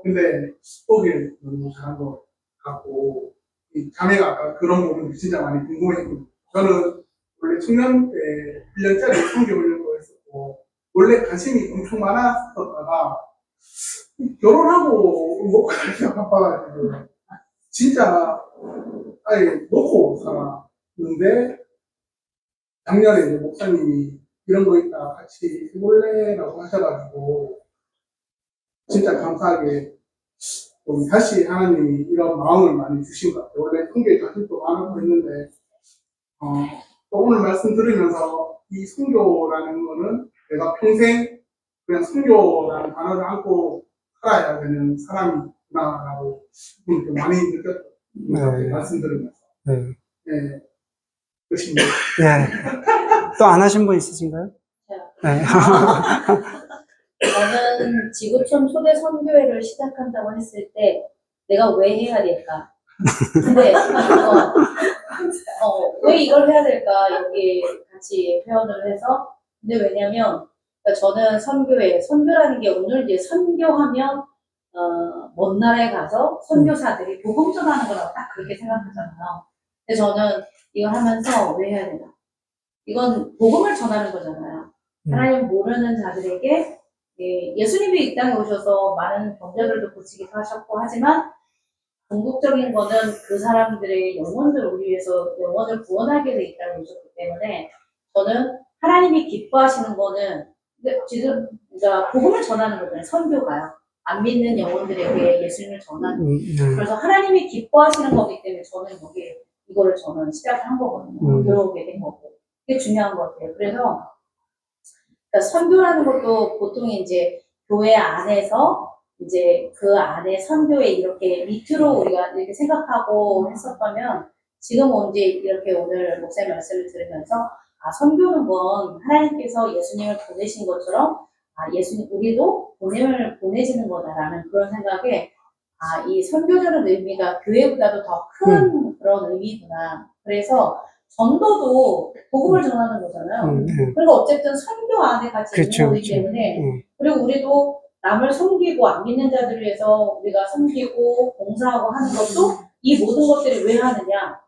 S9: 근데 거길 너무 잘한 것 같고 이 자매가 아까 그런 부분이 진짜 많이 궁금했거든요. 저는 원래 청년 때 1년짜리 성교훈련도 했었고 원래 관심이 엄청 많았었다가 결혼하고 먹고 살기가 바빠가지고 진짜 아예 놓고 살았는데 작년에 이제 목사님이 이런 거 있다 같이 해볼래라고 하셔가지고 진짜 감사하게 좀 다시 하나님이 이런 마음을 많이 주신 것 같아요. 원래 성교에 관심도 많았고 했는데 또 오늘 말씀 들으면서 이 선교라는 거는 내가 평생 그냥 선교라는 단어를 안고 살아야 되는 사람이구나라고 좀 많이 느꼈던 말씀 들으면서 네, 그렇습니다.
S1: 네. 또 안 하신 분 있으신가요? 네.
S10: 저는 지구촌 초대 선교회를 시작한다고 했을 때 내가 왜 해야 될까? 근데 왜 이걸 해야 될까? 여기 같이 표현을 해서 근데 왜냐면 그러니까 저는 선교라는 게 오늘 이제 선교하면 먼 나라에 가서 선교사들이 복음 전하는 거라고 딱 그렇게 생각하잖아요. 근데 저는 이걸 하면서 왜 해야 되나? 이건 복음을 전하는 거잖아요. 하나님 모르는 자들에게 예수님이 이 땅에 오셔서 많은 병자들도 고치기도 하셨고 하지만 궁극적인 거는 그 사람들의 우리 위해서 영혼을 구원하게 돼 있다고 오셨기 때문에 저는 하나님이 기뻐하시는 거는 지금 그러니까 복음을 전하는 거잖아요. 선교가요. 안 믿는 영혼들에게 예수님을 전하는 거예요. 그래서 하나님이 기뻐하시는 거기 때문에 저는 이거를 저는 시작한 거거든요. 들어오게 된 거고. 그게 중요한 것 같아요. 그래서 그러니까 선교라는 것도 보통 이제 교회 안에서 이제 그 안에 선교에 이렇게 밑으로 우리가 이렇게 생각하고 했었다면 지금 이제 이렇게 오늘 목사님 말씀을 들으면서 선교는 건 하나님께서 예수님을 보내신 것처럼 우리도 보내지는 거다라는 그런 생각에 이 선교라는 의미가 교회보다도 더 큰 그런 의미구나. 그래서 전도도 복음을 전하는 거잖아요. 그러니까 어쨌든 선교 안에 같이 있는 거기 때문에 그리고 우리도 남을 섬기고 안 믿는 자들을 위해서 우리가 섬기고 봉사하고 하는 것도 이 모든 것들을 왜 하느냐?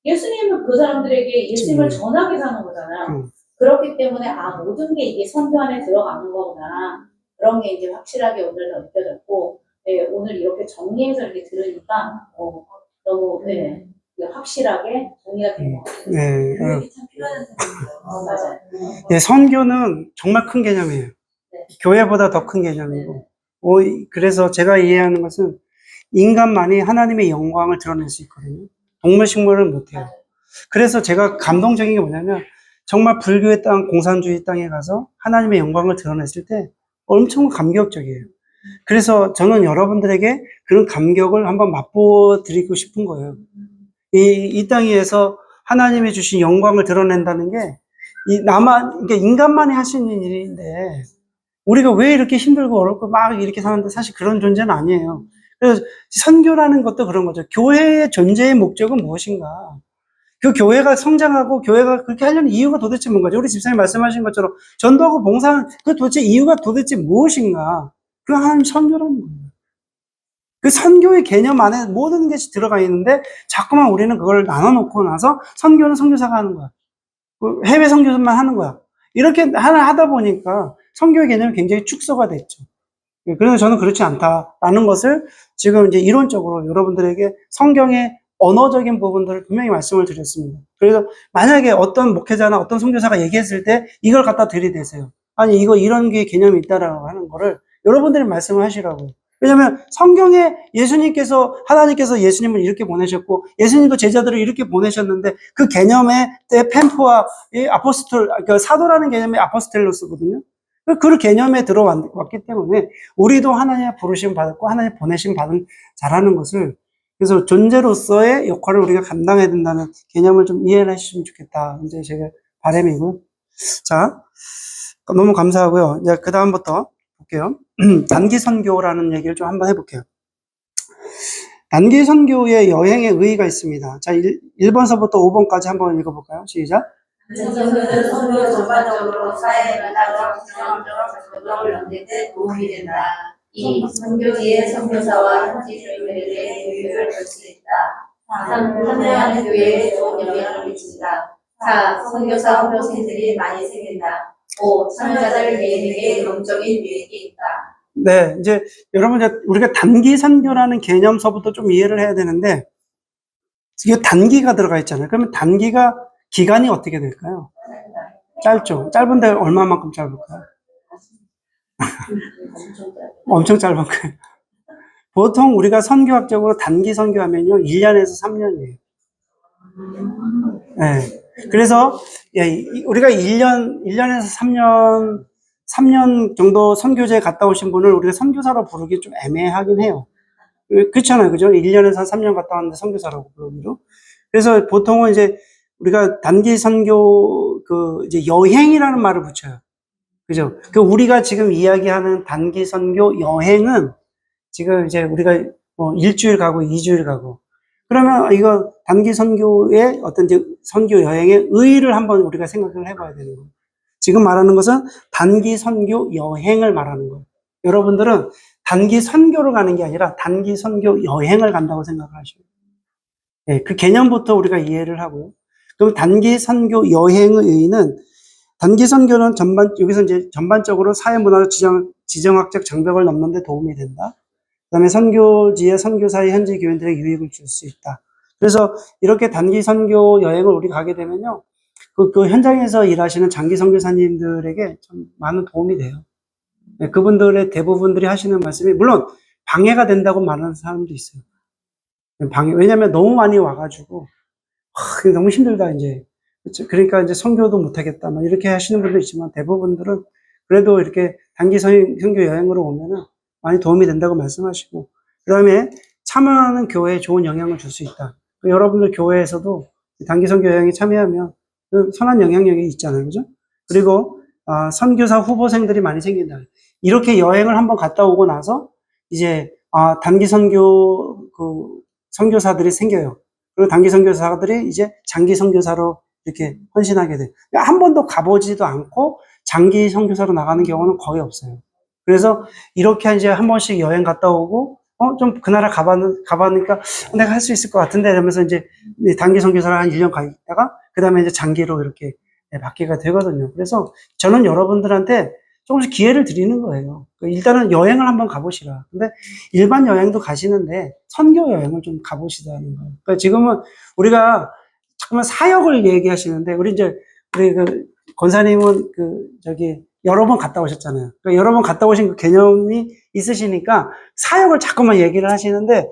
S10: 예수님은 그 사람들에게 예수님을 전하게 사는 거잖아요. 그렇기 때문에 모든 게 이게 선교 안에 들어가는 거구나. 그런 게 이제 확실하게 오늘 더 느껴졌고 오늘 이렇게 정리해서 이렇게 들으니까 너무 확실하게 정리가 된 것 같아요.
S7: 교육이 참 필요한 생각이에요.
S10: 맞아요.
S1: 네, 선교는 정말 큰 개념이에요.
S10: 네.
S1: 교회보다 더 큰 개념이고. 그래서 제가 이해하는 것은 인간만이 하나님의 영광을 드러낼 수 있거든요. 동물, 식물은 못해요. 그래서 제가 감동적인 게 뭐냐면 정말 불교의 땅, 공산주의 땅에 가서 하나님의 영광을 드러냈을 때 엄청 감격적이에요. 그래서 저는 여러분들에게 그런 감격을 한번 맛보아 드리고 싶은 거예요. 이 땅에서 하나님이 주신 영광을 드러낸다는 게, 이게 인간만이 할 수 있는 일인데, 우리가 왜 이렇게 힘들고 어렵고 막 이렇게 사는데 사실 그런 존재는 아니에요. 그래서 선교라는 것도 그런 거죠. 교회의 존재의 목적은 무엇인가? 그 교회가 성장하고 교회가 그렇게 하려는 이유가 도대체 뭔가죠? 우리 집사님 말씀하신 것처럼 전도하고 봉사하는 그 도대체 이유가 도대체 무엇인가? 그 하나님 선교라는 거예요. 그 선교의 개념 안에 모든 것이 들어가 있는데 자꾸만 우리는 그걸 나눠놓고 나서 선교는 선교사가 하는 거야. 해외 선교만 하는 거야. 이렇게 하다 보니까 선교의 개념이 굉장히 축소가 됐죠. 그래서 저는 그렇지 않다라는 것을 지금 이제 이론적으로 여러분들에게 성경의 언어적인 부분들을 분명히 말씀을 드렸습니다. 그래서 만약에 어떤 목회자나 어떤 선교사가 얘기했을 때 이걸 갖다 들이대세요. 아니, 이런 게 개념이 있다라고 하는 거를 여러분들이 말씀을 하시라고요. 왜냐하면 성경에 하나님께서 예수님을 이렇게 보내셨고 예수님도 제자들을 이렇게 보내셨는데 그 개념의 펜프와 그 사도라는 개념의 아포스텔로스거든요. 그 개념에 들어왔기 때문에 우리도 하나님의 부르심 받았고 하나님의 보내심 받은 자라는 것을, 그래서 존재로서의 역할을 우리가 감당해야 된다는 개념을 좀 이해를 하시면 좋겠다. 이제 제가 바람이고요. 자, 너무 감사하고요. 이제 그 다음부터 볼게요. 단기 선교라는 얘기를 좀 한번 해볼게요. 단기 선교의 여행의 의의가 있습니다. 자, 1번서부터 5번까지 한번 읽어볼까요? 시작.
S7: 선교는 선교 전반적으로 사회를 따라 경험을 넘길 때 도움이 된다. 2. 선교 뒤에 선교사와 현지 주민들에게 교육을 줄 수 있다. 3. 참여하는 교회에 좋은 영향을 미친다. 4. 선교사 후보생들이 많이 생긴다. 5. 참여자들 개인에게 영적인 유익이 있다.
S1: 네, 이제 여러분, 우리가 단기 선교라는 개념서부터 좀 이해를 해야 되는데, 이게 단기가 들어가 있잖아요. 그러면 단기가 기간이 어떻게 될까요? 짧죠. 짧은데 얼마만큼 짧을까요? 엄청 짧은 거예요. 보통 우리가 선교학적으로 단기 선교하면요, 1년에서 3년이에요. 네. 그래서, 우리가 1년에서 3년 정도 선교제에 갔다 오신 분을 우리가 선교사로 부르기 좀 애매하긴 해요. 그렇잖아요. 그죠? 1년에서 3년 갔다 왔는데 선교사라고 부르기로. 그래서 보통은 이제 우리가 단기 선교, 이제 여행이라는 말을 붙여요. 그죠? 우리가 지금 이야기하는 단기 선교 여행은 지금 이제 우리가 일주일 가고 2주일 가고, 그러면 이거 단기 선교의 어떤 이제 선교 여행의 의의를 한번 우리가 생각을 해봐야 되는 거예요. 지금 말하는 것은 단기 선교 여행을 말하는 거예요. 여러분들은 단기 선교를 가는 게 아니라 단기 선교 여행을 간다고 생각을 하셔요. 네, 그 개념부터 우리가 이해를 하고요. 그럼 단기 선교 여행의 의의는, 단기 선교는 여기서 이제 전반적으로 사회문화적 지정학적 장벽을 넘는 데 도움이 된다. 그 다음에 선교지의 선교사의 현지 교인들에게 유익을 줄 수 있다. 그래서 이렇게 단기 선교 여행을 우리 가게 되면요, 그 현장에서 일하시는 장기 선교사님들에게 참 많은 도움이 돼요. 네, 그분들의 대부분들이 하시는 말씀이, 물론 방해가 된다고 말하는 사람도 있어요. 왜냐면 너무 많이 와가지고, 너무 힘들다, 이제. 그러니까 이제 선교도 못하겠다, 막 이렇게 하시는 분도 있지만, 대부분들은 그래도 이렇게 단기 선교 여행으로 오면은 많이 도움이 된다고 말씀하시고, 그 다음에 참여하는 교회에 좋은 영향을 줄 수 있다. 여러분들 교회에서도 단기 선교 여행에 참여하면 선한 영향력이 있잖아요. 그죠? 그리고, 선교사 후보생들이 많이 생긴다. 이렇게 여행을 한번 갔다 오고 나서, 이제, 단기 선교, 선교사들이 생겨요. 그리고 단기 선교사들이 이제 장기 선교사로 이렇게 헌신하게 돼. 한 번도 가보지도 않고 장기 선교사로 나가는 경우는 거의 없어요. 그래서 이렇게 이제 한 번씩 여행 갔다 오고, 좀 그 나라 가봤으니까 내가 할 수 있을 것 같은데 이러면서 이제 단기 선교사를 한 1년 가 있다가, 그 다음에 이제 장기로 이렇게 바뀌게 되거든요. 그래서 저는 여러분들한테 조금씩 기회를 드리는 거예요. 일단은 여행을 한번 가보시라. 근데 일반 여행도 가시는데 선교 여행을 좀 가보시라는 거예요. 그러니까 지금은 우리가 잠깐만 사역을 얘기하시는데, 우리 권사님은 여러 번 갔다 오셨잖아요. 그러니까 여러 번 갔다 오신 그 개념이 있으시니까 사역을 자꾸만 얘기를 하시는데,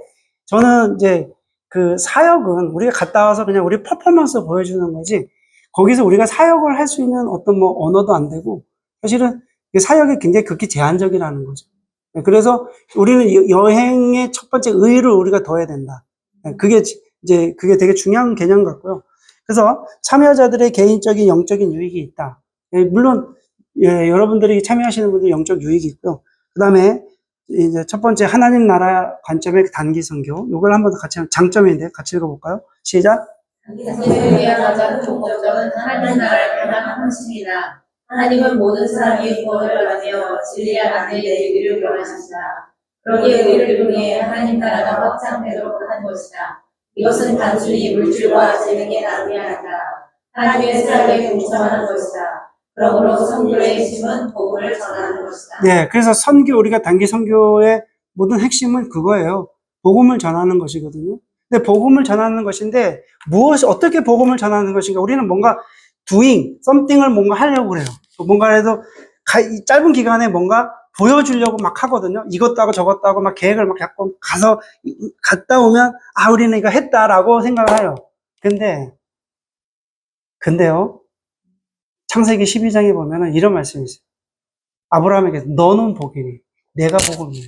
S1: 저는 이제 그 사역은 우리가 갔다 와서 그냥 우리 퍼포먼스 보여주는 거지, 거기서 우리가 사역을 할 수 있는 어떤 뭐 언어도 안 되고, 사실은 사역이 굉장히 극히 제한적이라는 거죠. 그래서 우리는 여행의 첫 번째 의의를 우리가 둬야 된다. 그게 그게 되게 중요한 개념 같고요. 그래서 참여자들의 개인적인 영적인 유익이 있다. 물론 여러분들이 참여하시는 분들 영적 유익이 있고요. 그 다음에 이제 첫 번째 하나님 나라 관점의 단기 선교. 이걸 한번 같이 장점인데 같이 읽어볼까요? 시작.
S10: 단기선교를 위한 가장 큰 목적은 하나님 나라의 가장 헌신이다. 하나님은 모든 사람이 구원을 받으며 진리의 안에 이르기를 원하십니다. 그러기에 우리를 통해 하나님 나라가 확장되도록 하는 것이다. 이것은 단순히 물질과 재능에 닿지 않는다. 하나님의 사랑에 동참하는 것이다. 그러므로 선교의 핵심은 복음을 전하는 것이다.
S1: 네, 그래서 우리가 단기 선교의 모든 핵심은 그거예요. 복음을 전하는 것이거든요. 근데 복음을 전하는 것인데 어떻게 복음을 전하는 것인가? 우리는 뭔가 doing, something을 뭔가 하려고 그래요. 뭔가 해도 이 짧은 기간에 뭔가 보여주려고 막 하거든요. 이것도 하고 저것도 하고 막 계획을 막 잡고 갔다 오면 우리는 이거 했다라고 생각을 해요. 근데요. 창세기 12장에 보면은 이런 말씀이 있어요. 아브라함에게 너는 복이니 내가 복음이야.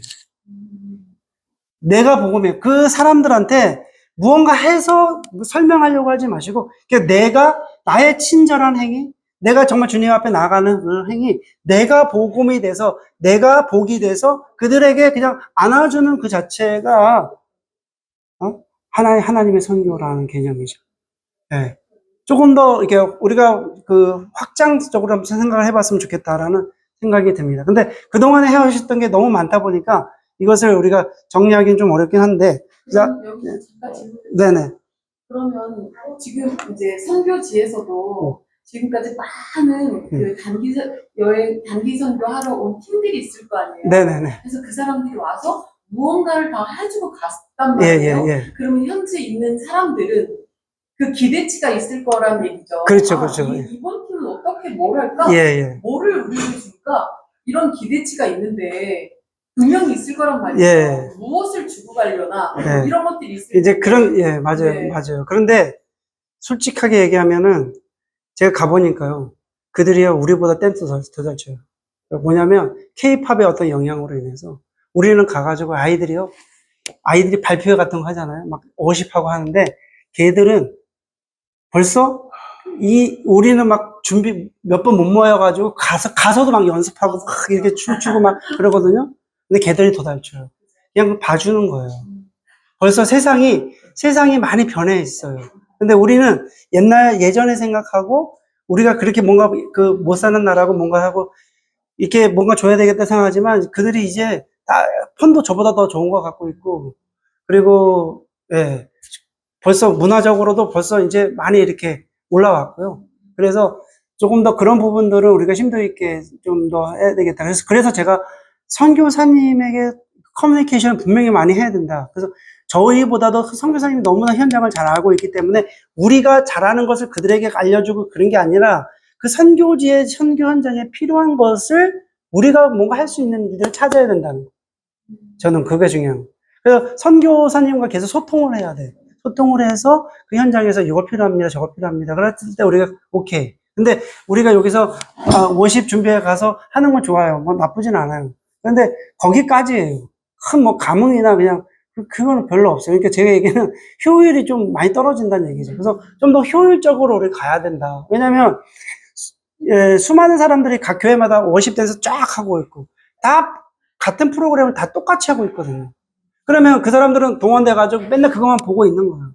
S1: 내가 복음이야. 그 사람들한테 무언가 해서 설명하려고 하지 마시고 내가 나의 친절한 행위, 내가 정말 주님 앞에 나아가는 그 행위, 내가 복음이 돼서 내가 복이 돼서 그들에게 그냥 안아주는 그 자체가 하나님의 선교라는 개념이죠. 네. 조금 더 이렇게 우리가 확장적으로 한번 생각을 해봤으면 좋겠다라는 생각이 듭니다. 근데 그동안에 해오셨던 게 너무 많다 보니까 이것을 우리가 정리하기는 좀 어렵긴 한데.
S8: 여기 잠깐 질문.
S1: 네네.
S8: 그러면 지금 이제 선교지에서도 지금까지 많은 그 단기 선교하러 온 팀들이 있을 거 아니에요.
S1: 네네네.
S8: 그래서 그 사람들이 와서 무언가를 다 해주고 갔단 말이에요.
S1: 예.
S8: 그러면 현재 있는 사람들은 그 기대치가 있을 거란 얘기죠.
S1: 그렇죠.
S8: 이번 팀은 어떻게 뭘 할까?
S1: 예.
S8: 뭐를 우리에게 줄까? 이런 기대치가 있는데 분명히 있을 거란 말이에요.
S1: 예.
S8: 무엇을 주고 가려나?
S1: 예.
S8: 이런 것들이 있을
S1: 이제 맞아요.
S8: 네.
S1: 맞아요. 그런데 솔직하게 얘기하면은 제가 가보니까요. 그들이요, 우리보다 댄스 더 잘 쳐요. 뭐냐면, K-팝의 어떤 영향으로 인해서 우리는 가가지고 아이들이 발표 같은 거 하잖아요. 막 워십하고 하는데, 걔들은 벌써 우리는 막 준비 몇 번 못 모여가지고 가서도 막 연습하고 막 이렇게 춤추고 막 그러거든요. 근데 걔들이 더 잘 춰요. 그냥 봐주는 거예요. 벌써 세상이 많이 변해 있어요. 근데 우리는 예전에 생각하고 우리가 그렇게 뭔가 못 사는 나라고 뭔가 하고 이렇게 뭔가 줘야 되겠다 생각하지만 그들이 이제 다 폰도 저보다 더 좋은 거 갖고 있고 그리고 벌써 문화적으로도 벌써 이제 많이 이렇게 올라왔고요. 그래서 조금 더 그런 부분들은 우리가 심도 있게 좀 더 해야 되겠다. 그래서 제가 선교사님에게 커뮤니케이션을 분명히 많이 해야 된다. 그래서 저희보다도 선교사님이 너무나 현장을 잘 알고 있기 때문에 우리가 잘하는 것을 그들에게 알려주고 그런 게 아니라 그 선교지의 선교 현장에 필요한 것을 우리가 뭔가 할 수 있는 일을 찾아야 된다는 거. 저는 그게 중요한 거예요. 그래서 선교사님과 계속 소통을 해야 돼. 소통을 해서 그 현장에서 이거 필요합니다, 저거 필요합니다. 그랬을 때 우리가 오케이. 근데 우리가 여기서 워십 준비해 가서 하는 건 좋아요. 뭐 나쁘진 않아요. 근데 거기까지예요. 큰 뭐 감흥이나 그냥 그거는 별로 없어요. 그러니까 제가 얘기는 효율이 좀 많이 떨어진다는 얘기죠. 그래서 좀 더 효율적으로 우리 가야 된다. 왜냐면 수많은 사람들이 각 교회마다 워십 댄스 쫙 하고 있고 다 같은 프로그램을 다 똑같이 하고 있거든요. 그러면 그 사람들은 동원돼가지고 맨날 그것만 보고 있는 거예요.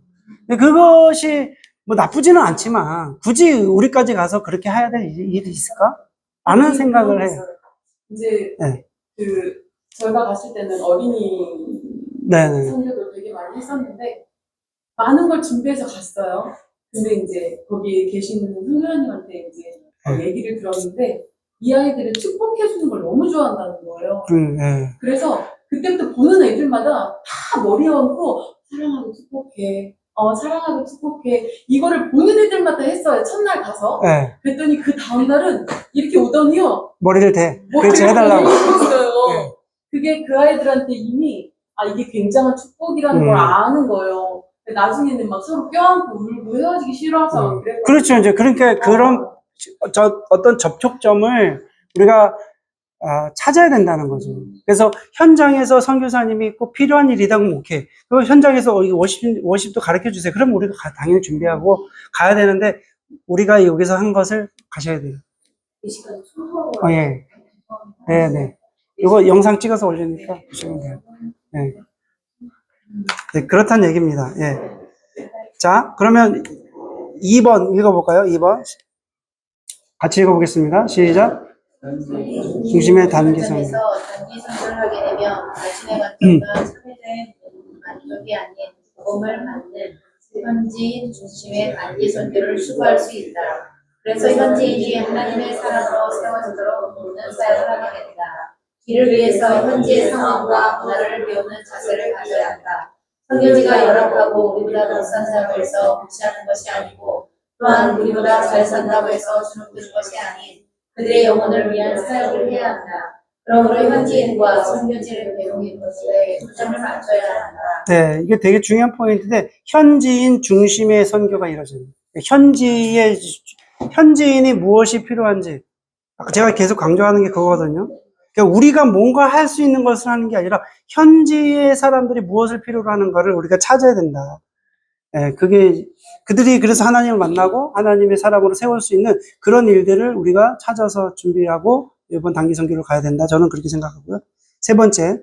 S1: 근데 그것이 뭐 나쁘지는 않지만 굳이 우리까지 가서 그렇게 해야 될 일이 있을까? 라는 생각을 해요.
S8: 이제
S1: 네.
S8: 저희가 갔을 때는 어린이
S1: 네네.
S8: 선교도 되게 많이 했었는데 많은 걸 준비해서 갔어요. 근데 이제 거기 계시는 선교사님한테 이제 얘기를 들었는데 이 아이들을 축복해주는 걸 너무 좋아한다는 거예요. 그래서 그때부터 보는 애들마다 다 머리에 얹고 사랑하고 축복해. 사랑하고 축복해. 이거를 보는 애들마다 했어요. 첫날 가서. 그랬더니 그 다음날은 이렇게 오더니요.
S1: 머리를 그렇지 해달라고.
S8: 했어요. 그게 그 아이들한테 이미 이게 굉장한 축복이라는 걸 아는 거예요. 근데 나중에는 막 서로 껴안고 울고 헤어지기 싫어서 그랬거든요.
S1: 그렇죠. 이제 그러니까 그런 어떤 접촉점을 우리가 찾아야 된다는 거죠. 그래서 현장에서 선교사님이 꼭 필요한 일이다 그러면 오케이. 그 현장에서 워십도 가르쳐 주세요. 그럼 우리가 당연히 준비하고 가야 되는데 우리가 여기서 한 것을 가셔야 돼요.
S3: 이 시간에 소소하고
S1: 예. 네. 이거 영상 찍어서 올리니까 보시면 돼요. 네. 네, 그렇다는 얘기입니다. 예. 자, 그러면 2번 읽어볼까요? 2번. 같이 읽어보겠습니다. 시작. 중심의 단기 선교.
S10: 에서 단기 선교를 하게 되면 자신의 관점과 사회자의 만족이 아닌 복음을 받는 현지인 중심의 단기 선교를 추구할 수 있다. 그래서 현지인이 하나님의 사람으로 세워지도록 돕는 사역을 하게 된다. 이를 위해서 현지의 상황과 문화를 배우는 자세를 가져야 한다. 선교지가 열악하고 우리보다 더 싼 사역을 해서 무시하는 것이 아니고 또한 우리보다 잘 산다고 해서 주눅드는 것이 아닌 그들의 영혼을 위한 사역을 해야 한다. 그러므로 현지인과 선교지를 배우는 것에 초점을 맞춰야 한다.
S1: 네, 이게 되게 중요한 포인트인데 현지인 중심의 선교가 이루어져요. 현지인이 무엇이 필요한지 제가 계속 강조하는 게 그거거든요. 그러니까 우리가 뭔가 할 수 있는 것을 하는 게 아니라 현지의 사람들이 무엇을 필요로 하는가를 우리가 찾아야 된다. 예, 그들이 그래서 하나님을 만나고 하나님의 사람으로 세울 수 있는 그런 일들을 우리가 찾아서 준비하고 이번 단기 선교를 가야 된다. 저는 그렇게 생각하고요. 세 번째,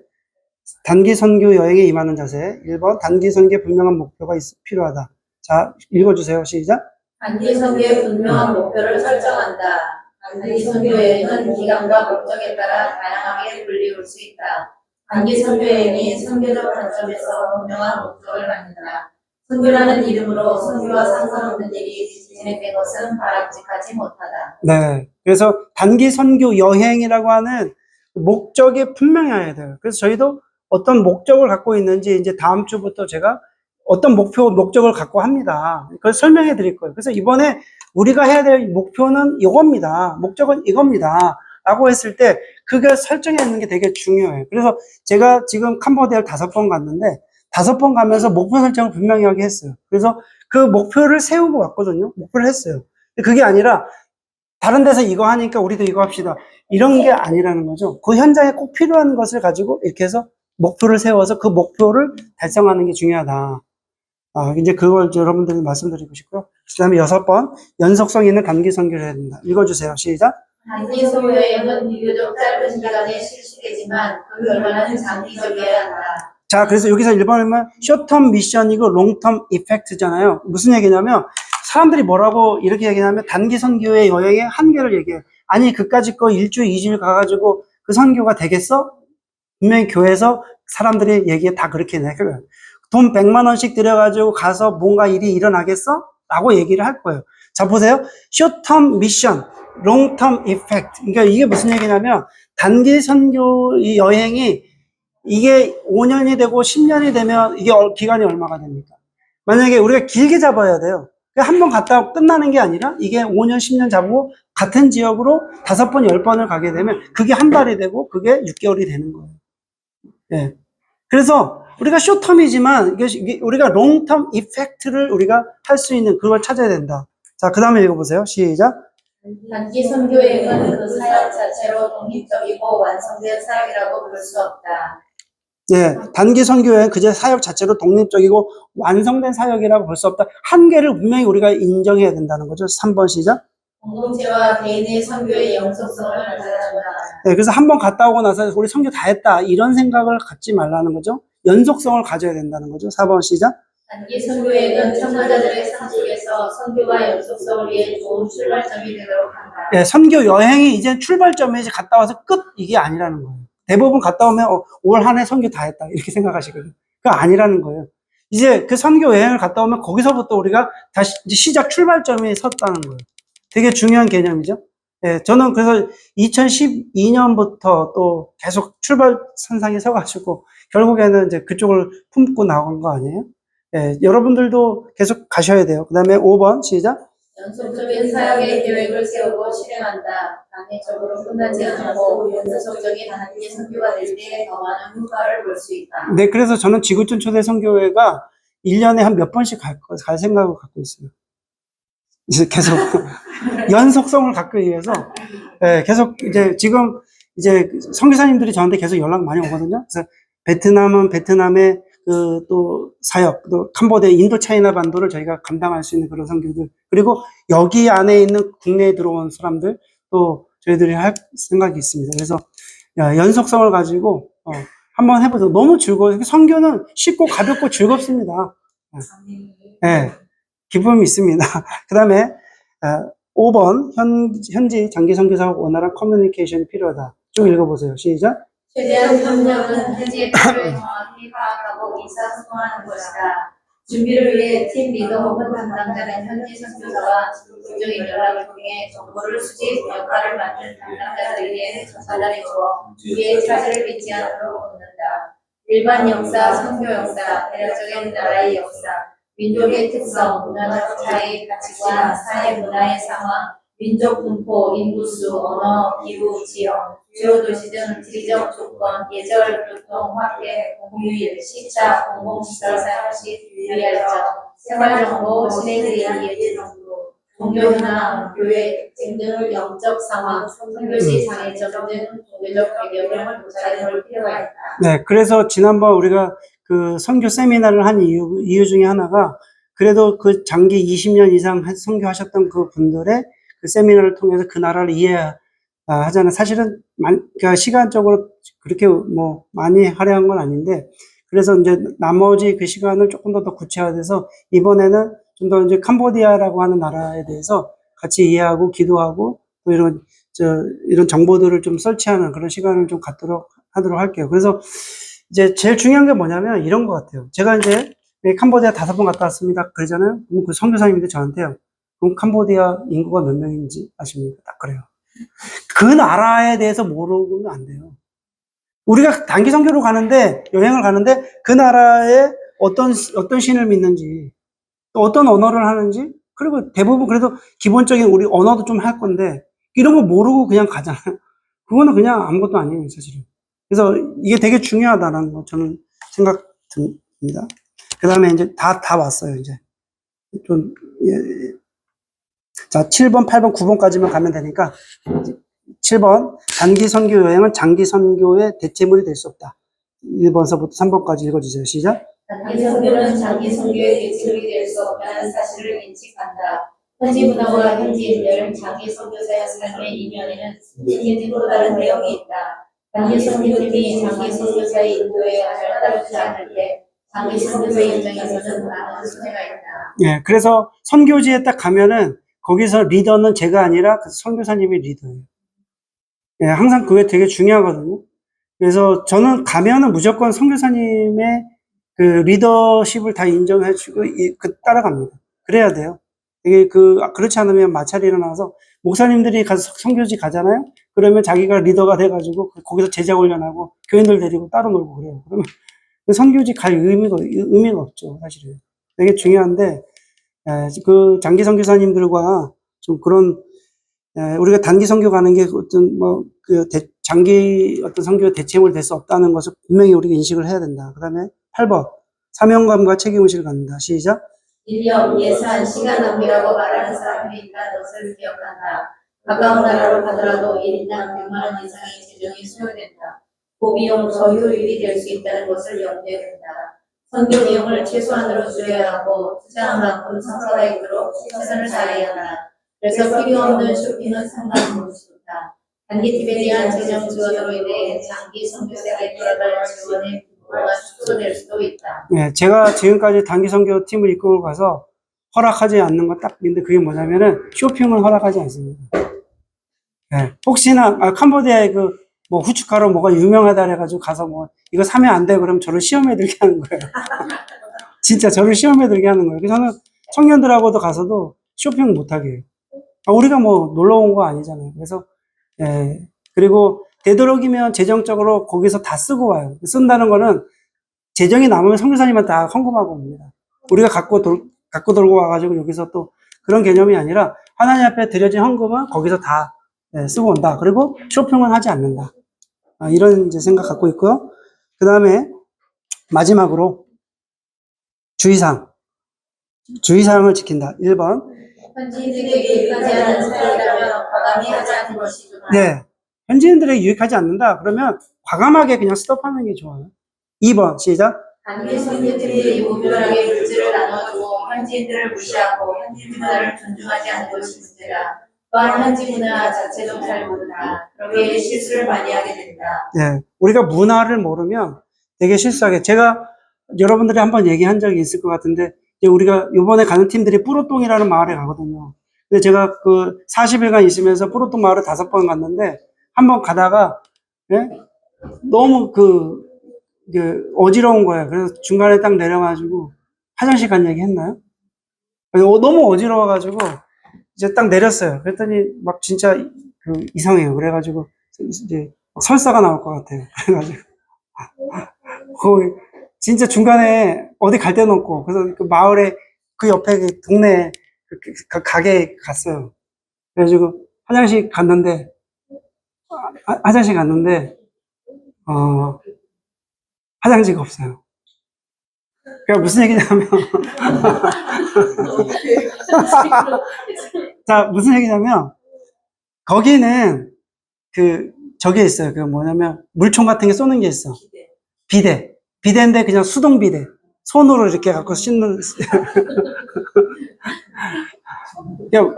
S1: 단기 선교 여행에 임하는 자세. 1번, 단기 선교에 분명한 목표가 필요하다. 자, 읽어주세요. 시작.
S10: 단기 선교의 분명한 목표를 설정한다. 단기 선교 여행은 기간과 목적에 따라 다양하게 불리울 수 있다. 단기 선교 여행이 선교적 관점에서 분명한 목적을 갖는다. 선교라는 이름으로 선교와 상관없는 일이 진행된 것은 바람직하지 못하다.
S1: 네. 그래서 단기 선교 여행이라고 하는 목적이 분명해야 돼요. 그래서 저희도 어떤 목적을 갖고 있는지 이제 다음 주부터 제가 어떤 목적을 갖고 합니다. 그걸 설명해 드릴 거예요. 그래서 이번에 우리가 해야 될 목표는 이겁니다. 목적은 이겁니다. 라고 했을 때 그걸 설정해 놓는 게 되게 중요해요. 그래서 제가 지금 캄보디아를 5번 갔는데 5번 가면서 목표 설정을 분명히 하게 했어요. 그래서 그 목표를 세우고 왔거든요. 목표를 했어요. 근데 그게 아니라 다른 데서 이거 하니까 우리도 이거 합시다. 이런 게 아니라는 거죠. 그 현장에 꼭 필요한 것을 가지고 이렇게 해서 목표를 세워서 그 목표를 달성하는 게 중요하다. 이제 그걸 여러분들이 말씀드리고 싶고요. 그 다음에 6번, 연속성 있는 단기 선교를 해야 된다. 읽어주세요. 시작.
S10: 단기 선교 여행은 비교적 짧은 기간에 실시되지만 그 결과는 장기적이어야 한다.
S1: 자, 그래서 여기서 1번이면 쇼텀 미션이고 롱텀 이펙트잖아요. 무슨 얘기냐면 사람들이 뭐라고 이렇게 얘기하면 단기 선교의 여행의 한계를 얘기해요. 아니 그까짓 거 1주, 2주일 가가지고 그 선교가 되겠어? 분명히 교회에서 사람들이 얘기에 다 그렇게 해요. 돈 100만 원씩 들여가지고 가서 뭔가 일이 일어나겠어? 라고 얘기를 할 거예요. 자, 보세요. 쇼텀 미션, 롱텀 이펙트. 그러니까 이게 무슨 얘기냐면 단기 선교 이 여행이 이게 5년이 되고 10년이 되면 이게 기간이 얼마가 됩니까? 만약에 우리가 길게 잡아야 돼요. 한 번 갔다 끝나는 게 아니라 이게 5년, 10년 잡고 같은 지역으로 5번, 10번을 가게 되면 그게 한 달이 되고 그게 6개월이 되는 거예요. 예. 그래서 우리가 쇼텀이지만 우리가 롱텀 이펙트를 우리가 할 수 있는 그걸 찾아야 된다. 자, 그 다음에 읽어보세요. 시작.
S10: 단기 선교 여행은 그 사역 자체로 독립적이고 완성된 사역이라고 부를 수 없다.
S1: 예, 단기 선교여행 그제 사역 자체로 독립적이고 완성된 사역이라고 볼 수 없다. 한계를 분명히 우리가 인정해야 된다는 거죠. 3번 시작.
S10: 공동체와 개인의 선교의 영속성을 가져간다.
S1: 네, 그래서 한 번 갔다 오고 나서 우리 선교 다 했다. 이런 생각을 갖지 말라는 거죠. 연속성을 가져야 된다는 거죠. 4번 시작.
S10: 단기 선교 여행은 참가자들의 삶 속에서 선교와 연속성을 위해 좋은 출발점이 되도록 한다.
S1: 예, 선교 여행이 이제 출발점에 갔다 와서 끝 이게 아니라는 거예요. 대부분 갔다 오면 올 한 해 선교 다 했다 이렇게 생각하시거든요. 그거 아니라는 거예요. 이제 그 선교 여행을 갔다 오면 거기서부터 우리가 다시 이제 시작 출발점에 섰다는 거예요. 되게 중요한 개념이죠. 예, 저는 그래서 2012년부터 또 계속 출발선상에 서가지고 결국에는 이제 그쪽을 품고 나온 거 아니에요? 예, 여러분들도 계속 가셔야 돼요. 그 다음에 5번 시작.
S10: 연속적인 사역의 계획을 세우고 실행한다. 단계적으로 끝나지 않고 연속적인 단기 선교가 될 때 더 많은 효과를 볼 수 있다.
S1: 네, 그래서 저는 지구촌 초대 선교회가 1년에 한 몇 번씩 갈 생각을 갖고 있어요. 이제 계속 연속성을 갖기 위해서 예, 계속 이제 지금 이제 선교사님들이 저한테 계속 연락 많이 오거든요. 그래서 베트남은 베트남의 그 또 사역, 또 캄보디아, 인도 차이나 반도를 저희가 감당할 수 있는 그런 선교들, 그리고 여기 안에 있는 국내에 들어온 사람들 또 저희들이 할 생각이 있습니다. 그래서 연속성을 가지고 한번 해보세요. 너무 즐거워요. 선교는 쉽고 가볍고 즐겁습니다. 네, 기쁨이 있습니다. 그 다음에 5번 현지 장기 선교사와 원활한 커뮤니케이션이 필요하다. 쭉 읽어보세요. 시작.
S10: 최대한 협력은 현지의 필요에 정확히 파악하고 의사소통하는 것이다. 준비를 위해 팀 리더 혹은 담당자는 현지 선교사와 적극적인 연락을 통해 정보를 수집, 역할을 맡는 담당자들에게 전달해 주어 이에 차질을 빚지 않도록 돕는다. 일반 역사, 선교 역사, 대략적인 나라의 역사, 민족의 특성, 문화적 차이, 가치관, 사회 문화의 상황, 민족 분포, 인구수, 언어, 기후, 지역, 주요 도시 등 지리적 조건, 예절, 교통, 확대, 공휴일, 시차, 공공시설 사용 시 유의할 점, 생활정보, 신뢰들이 예지 정도, 종교 현황, 교회 특징 등 영적 상황, 선교시 장애점 등 종교적 배경을 조사해 볼 필요가 있다.
S1: 네, 그래서 지난번 우리가 그 선교 세미나를 한 이유 중에 하나가, 그래도 그 장기 20년 이상 선교하셨던 그 분들의 그 세미나를 통해서 그 나라를 이해하자는, 사실은 그러니까 시간적으로 그렇게 뭐 많이 할애한 건 아닌데, 그래서 이제 나머지 그 시간을 조금 더 구체화돼서 이번에는 좀 더 이제 캄보디아라고 하는 나라에 대해서 같이 이해하고 기도하고 또 이런 정보들을 좀 설치하는 그런 시간을 좀 하도록 할게요. 그래서 이제 제일 중요한 게 뭐냐면 이런 것 같아요. 제가 이제 캄보디아 5번 갔다 왔습니다. 그러잖아요. 그럼 그 선교사님인데 저한테요. 그럼 캄보디아 인구가 몇 명인지 아십니까? 딱 그래요. 그 나라에 대해서 모르면 안 돼요. 우리가 단기 선교로 가는데, 여행을 가는데 그 나라에 어떤 신을 믿는지, 또 어떤 언어를 하는지, 그리고 대부분 그래도 기본적인 우리 언어도 좀 할 건데 이런 거 모르고 그냥 가잖아요. 그거는 그냥 아무것도 아니에요, 사실은. 그래서 이게 되게 중요하다는 거 저는 생각 듭니다. 그 다음에 이제 다 왔어요, 이제. 좀, 자, 7번, 8번, 9번까지만 가면 되니까. 7번, 단기 선교 여행은 장기 선교의 대체물이 될 수 없다. 1번서부터 3번까지 읽어주세요. 시작.
S10: 단기 선교는 장기 선교의 대체물이 될 수 없다는 사실을 인식한다. 현지 문화와 현지인들, 장기 선교사의 삶의 이면에는 생긴 또 다른 내용이 있다. 단기 선교팀이 장기 선교사의 인도에 따르지 않을 때 장기 선교사의 입장에서는 많은 손해가 있다.
S1: 예, 그래서 선교지에 딱 가면은 거기서 리더는 제가 아니라 그 선교사님이 리더예요. 예, 항상 그게 되게 중요하거든요. 그래서 저는 가면은 무조건 선교사님의 그 리더십을 다 인정해주고 따라갑니다. 그래야 돼요. 이게 그렇지 않으면 마찰이 일어나서, 목사님들이 가서 선교지 가잖아요. 그러면 자기가 리더가 돼가지고 거기서 제자 훈련하고 교인들 데리고 따로 놀고 그래요. 그러면 선교지 갈 의미가 없죠, 사실은. 되게 중요한데, 그 장기 선교사님들과 좀 그런, 우리가 단기 선교 가는 게 어떤 장기 어떤 선교 대체물 될 수 없다는 것을 분명히 우리가 인식을 해야 된다. 그 다음에 8번, 사명감과 책임의식을 갖는다. 시작.
S10: 인력, 예산, 시간 낭비라고 말하는 사람이 있다는 것을 기억한다. 가까운 나라로 가더라도 1인당 100만 원 이상의 재정이 소요된다. 고비용 저효율이 될 수 있다는 것을 염두에 둔다. 선교 비용을 최소한으로 줄여야 하고 투자한 만큼 성과가 있도록 최선을 다해야 한다. 그래서 필요 없는 쇼핑은 상관없이 좋다. 단기팀에 대한 재정 지원으로 인해 장기 선교사에게 돌아갈 지원의 규모가 축소될 수도 있다.
S1: 네, 제가 지금까지 단기 선교 팀을 이끌고 가서 허락하지 않는 거 딱 있는데, 그게 뭐냐면은 쇼핑을 허락하지 않습니다. 네, 혹시나 캄보디아에 뭐 후춧가루 뭐가 유명하다 그래가지고 가서 뭐 이거 사면 안 돼 그러면 저를 시험에 들게 하는 거예요. 진짜 저를 시험에 들게 하는 거예요. 그래서 저는 청년들하고도 가서도 쇼핑 못하게 해요. 우리가 뭐 놀러 온 거 아니잖아요. 그래서 그리고 되도록이면 재정적으로 거기서 다 쓰고 와요. 쓴다는 거는 재정이 남으면 선교사님한테 다 헌금하고 옵니다. 우리가 갖고 돌고 와가지고 여기서 또 그런 개념이 아니라 하나님 앞에 드려진 헌금은 거기서 다 쓰고 온다. 그리고 쇼핑은 하지 않는다. 이런 이제 생각 갖고 있고요. 그 다음에 마지막으로 주의사항을 지킨다. 1번.
S10: 현지인들에게 유익하지 않은 사역이라면 과감히 하지 않는 것이 좋다.
S1: 네. 현지인들에게 유익하지 않는다. 그러면 과감하게 그냥 스톱하는 게 좋아요. 2번. 시작.
S10: 단기 선교팀들이 무분별하게 물질을 나눠주고 현지인들을 무시하고 현지 문화를 존중하지 않는 것이 문제다. 또한 현지 문화 자체도 잘 모른다. 그러기에 실수를 많이 하게 된다.
S1: 네. 우리가 문화를 모르면 되게 실수하게. 제가 여러분들이 한번 얘기한 적이 있을 것 같은데, 이제 우리가 요번에 가는 팀들이 뿌로똥이라는 마을에 가거든요. 근데 제가 그 40일간 있으면서 뿌로똥 마을을 5번 갔는데, 한번 가다가, 예? 너무 어지러운 거예요. 그래서 중간에 딱 내려가지고, 화장실 간 얘기 했나요? 너무 어지러워가지고, 이제 딱 내렸어요. 그랬더니 막 진짜 이상해요. 그래가지고, 이제 설사가 나올 것 같아요. 그래가지고, 거의, 진짜 중간에 어디 갈 데는 없고, 그래서 그 마을에, 그 옆에 그 동네 가게에 갔어요. 그래가지고, 화장실 갔는데, 화장지가 없어요. 그러니까 무슨 얘기냐면, 자, 무슨 얘기냐면, 거기는 저게 있어요. 물총 같은 게 쏘는 게 있어. 비데. 비데인데 그냥 수동 비데. 손으로 이렇게 갖고 씻는. 그러니까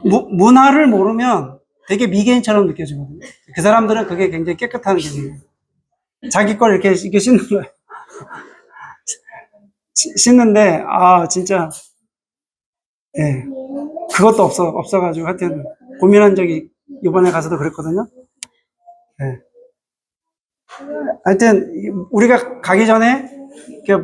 S1: 문화를 모르면 되게 미개인처럼 느껴지거든요. 그 사람들은 그게 굉장히 깨끗한 개념이에요. 자기 걸 이렇게 씻는 거예요. 씻는데, 진짜, 예. 그것도 없어가지고, 하여튼, 고민한 적이 이번에 가서도 그랬거든요. 예. 하여튼, 우리가 가기 전에,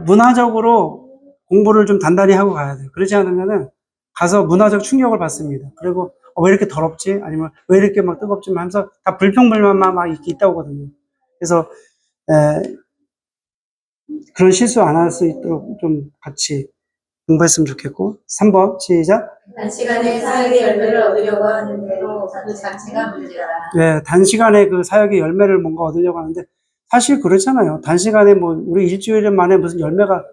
S1: 문화적으로 공부를 좀 단단히 하고 가야 돼요. 그렇지 않으면은, 가서 문화적 충격을 받습니다. 그리고, 왜 이렇게 더럽지? 아니면, 왜 이렇게 막 뜨겁지? 하면서 다 불평불만만 막 있다고 하거든요. 그래서, 그런 실수 안 할 수 있도록 좀 같이 공부했으면 좋겠고. 3번 시작.
S10: 단시간에 사역의 열매를 얻으려고 하는데도 그 자체가 문제다.
S1: 네, 단시간에 그 사역의 열매를 뭔가 얻으려고 하는데 사실 그렇잖아요. 단시간에 우리 일주일 만에 무슨 열매가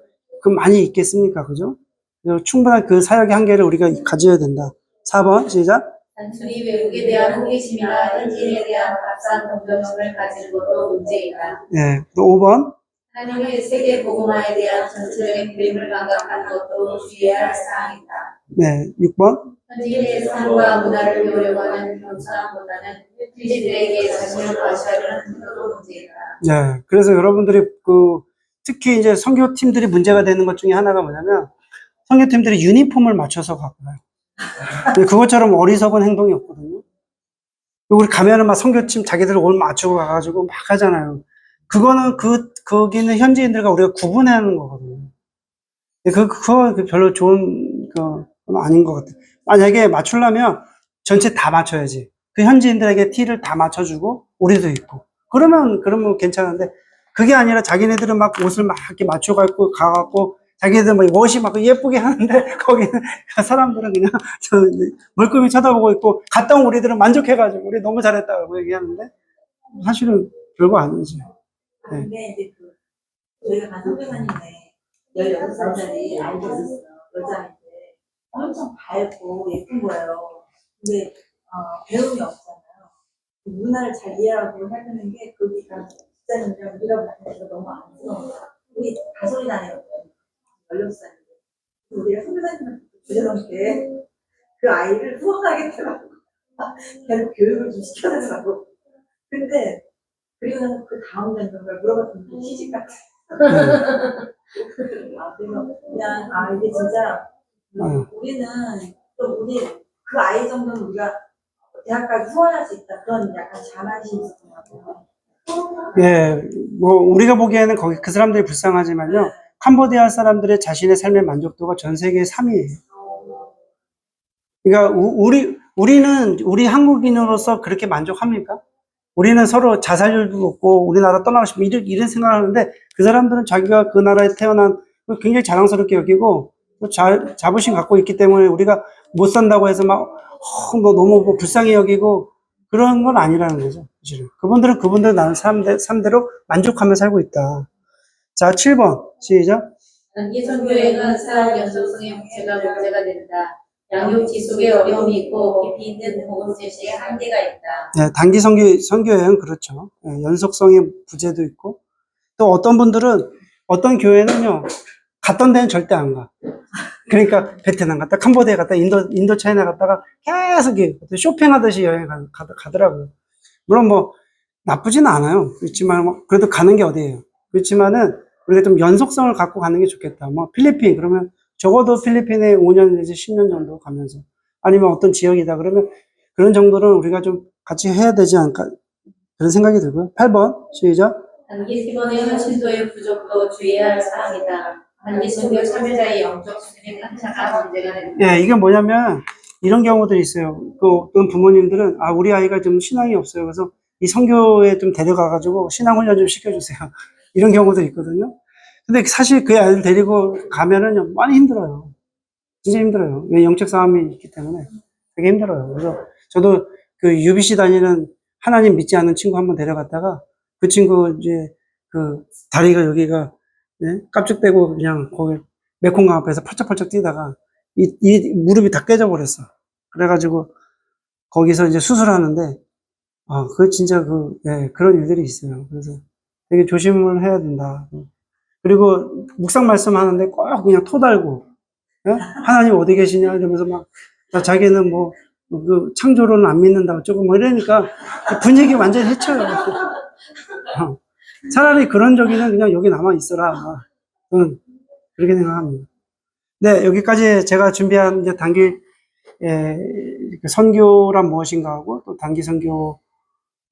S1: 많이 있겠습니까? 그죠? 그래서 충분한 그 사역의 한계를 우리가 가져야 된다. 4번 시작.
S10: 단순히 외국에 대한 호기심이나 현지인에 대한 값싼 동정심을 가지는 것도 문제이다.
S1: 네, 또 5번.
S10: 하나님의 세계 복음화에 대한 전체적인 그림을 감각하는 것도 주의해야 할 사항이다.
S1: 네, 6번.
S10: 현지인의 삶과 문화를 배우려고 하는 겸손함보다는 현지인들에게 자신을 과시하려는 태도도 문제이다.
S1: 네, 그래서 여러분들이 특히 이제 선교팀들이 문제가 되는 것 중에 하나가 뭐냐면 선교팀들이 유니폼을 맞춰서 갖고 가요. 근데 그것처럼 어리석은 행동이 없거든요. 우리 가면은 막 선교팀 자기들 옷 맞추고 가가지고 막 하잖아요. 그거는 거기는 현지인들과 우리가 구분하는 거거든요. 그거 별로 좋은 거 아닌 것 같아요. 만약에 맞추려면 전체 다 맞춰야지. 그 현지인들에게 티를 다 맞춰주고 우리도 있고. 그러면 괜찮은데 그게 아니라 자기네들은 막 옷을 막 이렇게 맞춰갖고 가갖고 자기네들 막 옷이 막 예쁘게 하는데 거기는 사람들은 그냥 멀끔히 쳐다보고 있고 갔다 온 우리들은 만족해가지고 우리 너무 잘했다고 얘기하는데 사실은 별거 아니지. 네.
S7: 근데 이제 저희가 간 선교사님네 16살짜리 아이가 있었어요. 여자인데 엄청 밝고 예쁜 거예요. 근데 배움이 없잖아요. 그 문화를 잘 이해하고 살펴는 게 거기가 집사님이랑 우리가 다니는 거 너무 안쓰러운 거야. 우리 가솔이 다녀요. 16살인데 우리가 선교사님한테 주저넘게 그 아이를 후원하겠다고 계속 교육을 좀 시켜달라고. 근데 그리고 나서 그 다음 년도에 물어봤더니 시집 같아. 그래서 그냥 이게 진짜 우리는 또 우리 그 아이 정도는 우리가 대학까지 후원할 수 있다 그런 약간 자만심이 있었던 것 같아요.
S1: 예, 우리가 보기에는 그 사람들이 불쌍하지만요. 캄보디아 사람들의 자신의 삶의 만족도가 전 세계 3위예요. 그러니까 우리 한국인으로서 그렇게 만족합니까? 우리는 서로 자살률도 높고 우리나라 떠나고 싶으면 이런 생각을 하는데 그 사람들은 자기가 그 나라에 태어난 굉장히 자랑스럽게 여기고 자부심 갖고 있기 때문에 우리가 못 산다고 해서 막 너무 불쌍히 여기고 그런 건 아니라는 거죠. 사실은. 그분들은 나는 삶대로 만족하며 살고 있다. 자, 7번 시작.
S10: 단기 선교에는 사역 연속성의 문제가 된다. 양육 지속에 어려움이 있고 깊이 있는 복음 제시에 한계가 있다.
S1: 네, 단기 선교여행 그렇죠. 네, 연속성의 부재도 있고 또 어떤 분들은 어떤 교회는요 갔던 데는 절대 안 가. 그러니까 베트남 갔다 캄보디아 갔다 인도 차이나 갔다가 계속 쇼핑하듯이 여행 가더라고요. 물론 뭐 나쁘지는 않아요. 그렇지만 뭐 그래도 가는 게 어디예요. 그렇지만은 우리가 좀 연속성을 갖고 가는 게 좋겠다. 뭐 필리핀 그러면 적어도 필리핀에 5년 내지 10년 정도 가면서 아니면 어떤 지역이다 그러면 그런 정도는 우리가 좀 같이 해야 되지 않을까 그런 생각이 들고요. 8번 시작.
S10: 단기 기본의 신도의 부족도 주의해야 할 사항이다. 단기 선교 참여자의 영적 수준의 편차가 문제가 된다.
S1: 예, 이게 뭐냐면 이런 경우들이 있어요. 그 어떤 부모님들은 아 우리 아이가 좀 신앙이 없어요. 그래서 이 선교에 좀 데려가가지고 신앙 훈련 좀 시켜주세요. 이런 경우도 있거든요. 근데 사실 그 아이를 데리고 가면은 많이 힘들어요. 진짜 힘들어요. 왜 영적 싸움이 있기 때문에 되게 힘들어요. 그래서 저도 그 UBC 다니는 하나님 믿지 않는 친구 한번 데려갔다가 그 친구 이제 그 다리가 여기가 네? 깜짝대고 그냥 거기 메콩강 앞에서 펄쩍펄쩍 뛰다가 이 무릎이 다 깨져버렸어. 그래가지고 거기서 이제 수술하는데 아, 그 진짜 그런 일들이 있어요. 그래서 되게 조심을 해야 된다. 그리고 묵상 말씀하는데 꼭 그냥 토달고 예? 하나님 어디 계시냐 이러면서 막 자기는 뭐 그 창조론은 안 믿는다 어쩌고 뭐 이러니까 분위기 완전히 해쳐요. 차라리 그런 적이는 그냥 여기 남아 있어라. 저는 그렇게 생각합니다. 네, 여기까지 제가 준비한 이제 단기 선교란 무엇인가 하고 또 단기 선교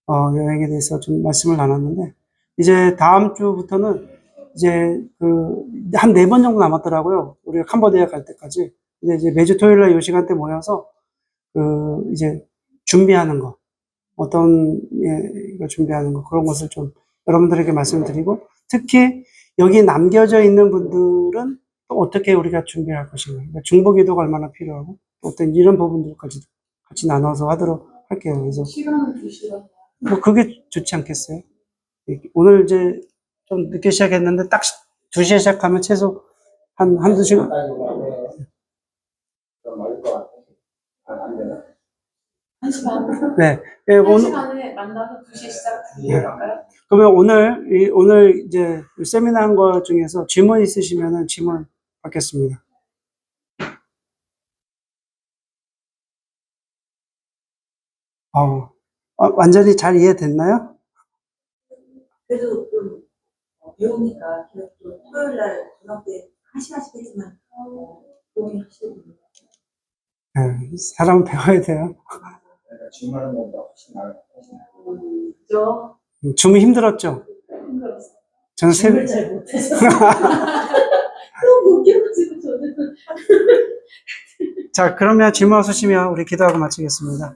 S1: 여행에 대해서 좀 말씀을 나눴는데 이제 다음 주부터는 이제 한 4번 정도 남았더라고요. 우리가 캄보디아 갈 때까지. 근데 이제 매주 토요일 날 이 시간대 모여서 이제 준비하는 거, 준비하는 거, 그런 것을 좀 여러분들에게 말씀드리고, 특히 여기 남겨져 있는 분들은 또 어떻게 우리가 준비할 것인가. 그러니까 중보기도가 얼마나 필요하고, 또 어떤 이런 부분들까지도 같이 나눠서 하도록 할게요. 그래서.
S8: 시간은 2시간.
S1: 뭐, 그게 좋지 않겠어요? 오늘 이제 좀 늦게 시작했는데, 딱 2시에 시작하면 최소 한두 시간.
S8: 한 시간.
S1: 네.
S8: 한
S1: 오늘.
S8: 시간에 만나서 2시에 시작할까요?
S1: 그러면 오늘 이제 세미나 한 거 중에서 질문 있으시면은 질문 받겠습니다. 완전히 잘 이해됐나요?
S7: 그래도 좀 배우니까 계속 또 토요일 날 저녁 때 1시간씩 했지만 도움이 확실히 됩니다.
S1: 네, 사람은 배워야 돼요.
S6: 질문하는 것보다 훨씬 나아요.
S8: 그죠?
S1: 줌이 힘들었죠?
S8: 힘들었어요.
S1: 저는
S7: 질문을 잘 못해서
S8: 너무 웃겨가지고 저는.
S1: 자, 그러면 질문 없으시면 우리 기도하고 마치겠습니다.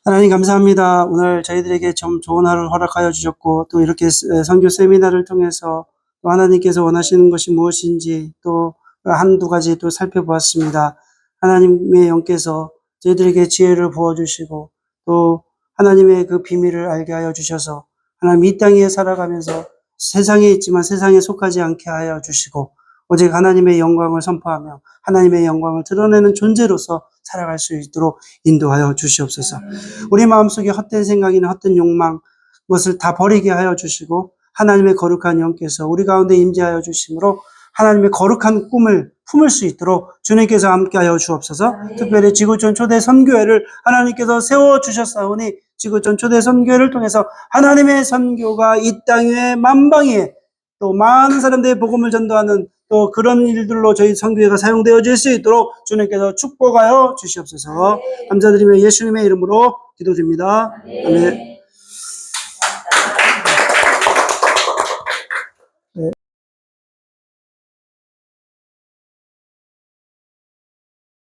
S1: 하나님 감사합니다. 오늘 저희들에게 좀 좋은 하루를 허락하여 주셨고 또 이렇게 선교 세미나를 통해서 또 하나님께서 원하시는 것이 무엇인지 또 한두 가지 또 살펴보았습니다. 하나님의 영께서 저희들에게 지혜를 부어주시고 또 하나님의 그 비밀을 알게 하여 주셔서 하나님 이 땅에 살아가면서 세상에 있지만 세상에 속하지 않게 하여 주시고 오직 하나님의 영광을 선포하며 하나님의 영광을 드러내는 존재로서 살아갈 수 있도록 인도하여 주시옵소서. 우리 마음속에 헛된 생각이나 헛된 욕망 그것을 다 버리게 하여 주시고 하나님의 거룩한 영께서 우리 가운데 임재하여 주심으로 하나님의 거룩한 꿈을 품을 수 있도록 주님께서 함께하여 주옵소서. 특별히 지구촌 초대 선교회를 하나님께서 세워주셨사오니 지구촌 초대 선교회를 통해서 하나님의 선교가 이 땅에 만방에 또 많은 사람들의 복음을 전도하는 또 그런 일들로 저희 선교회가 사용되어질 수 있도록 주님께서 축복하여 주시옵소서. 감사드리며 예수님의 이름으로 기도드립니다. 아멘.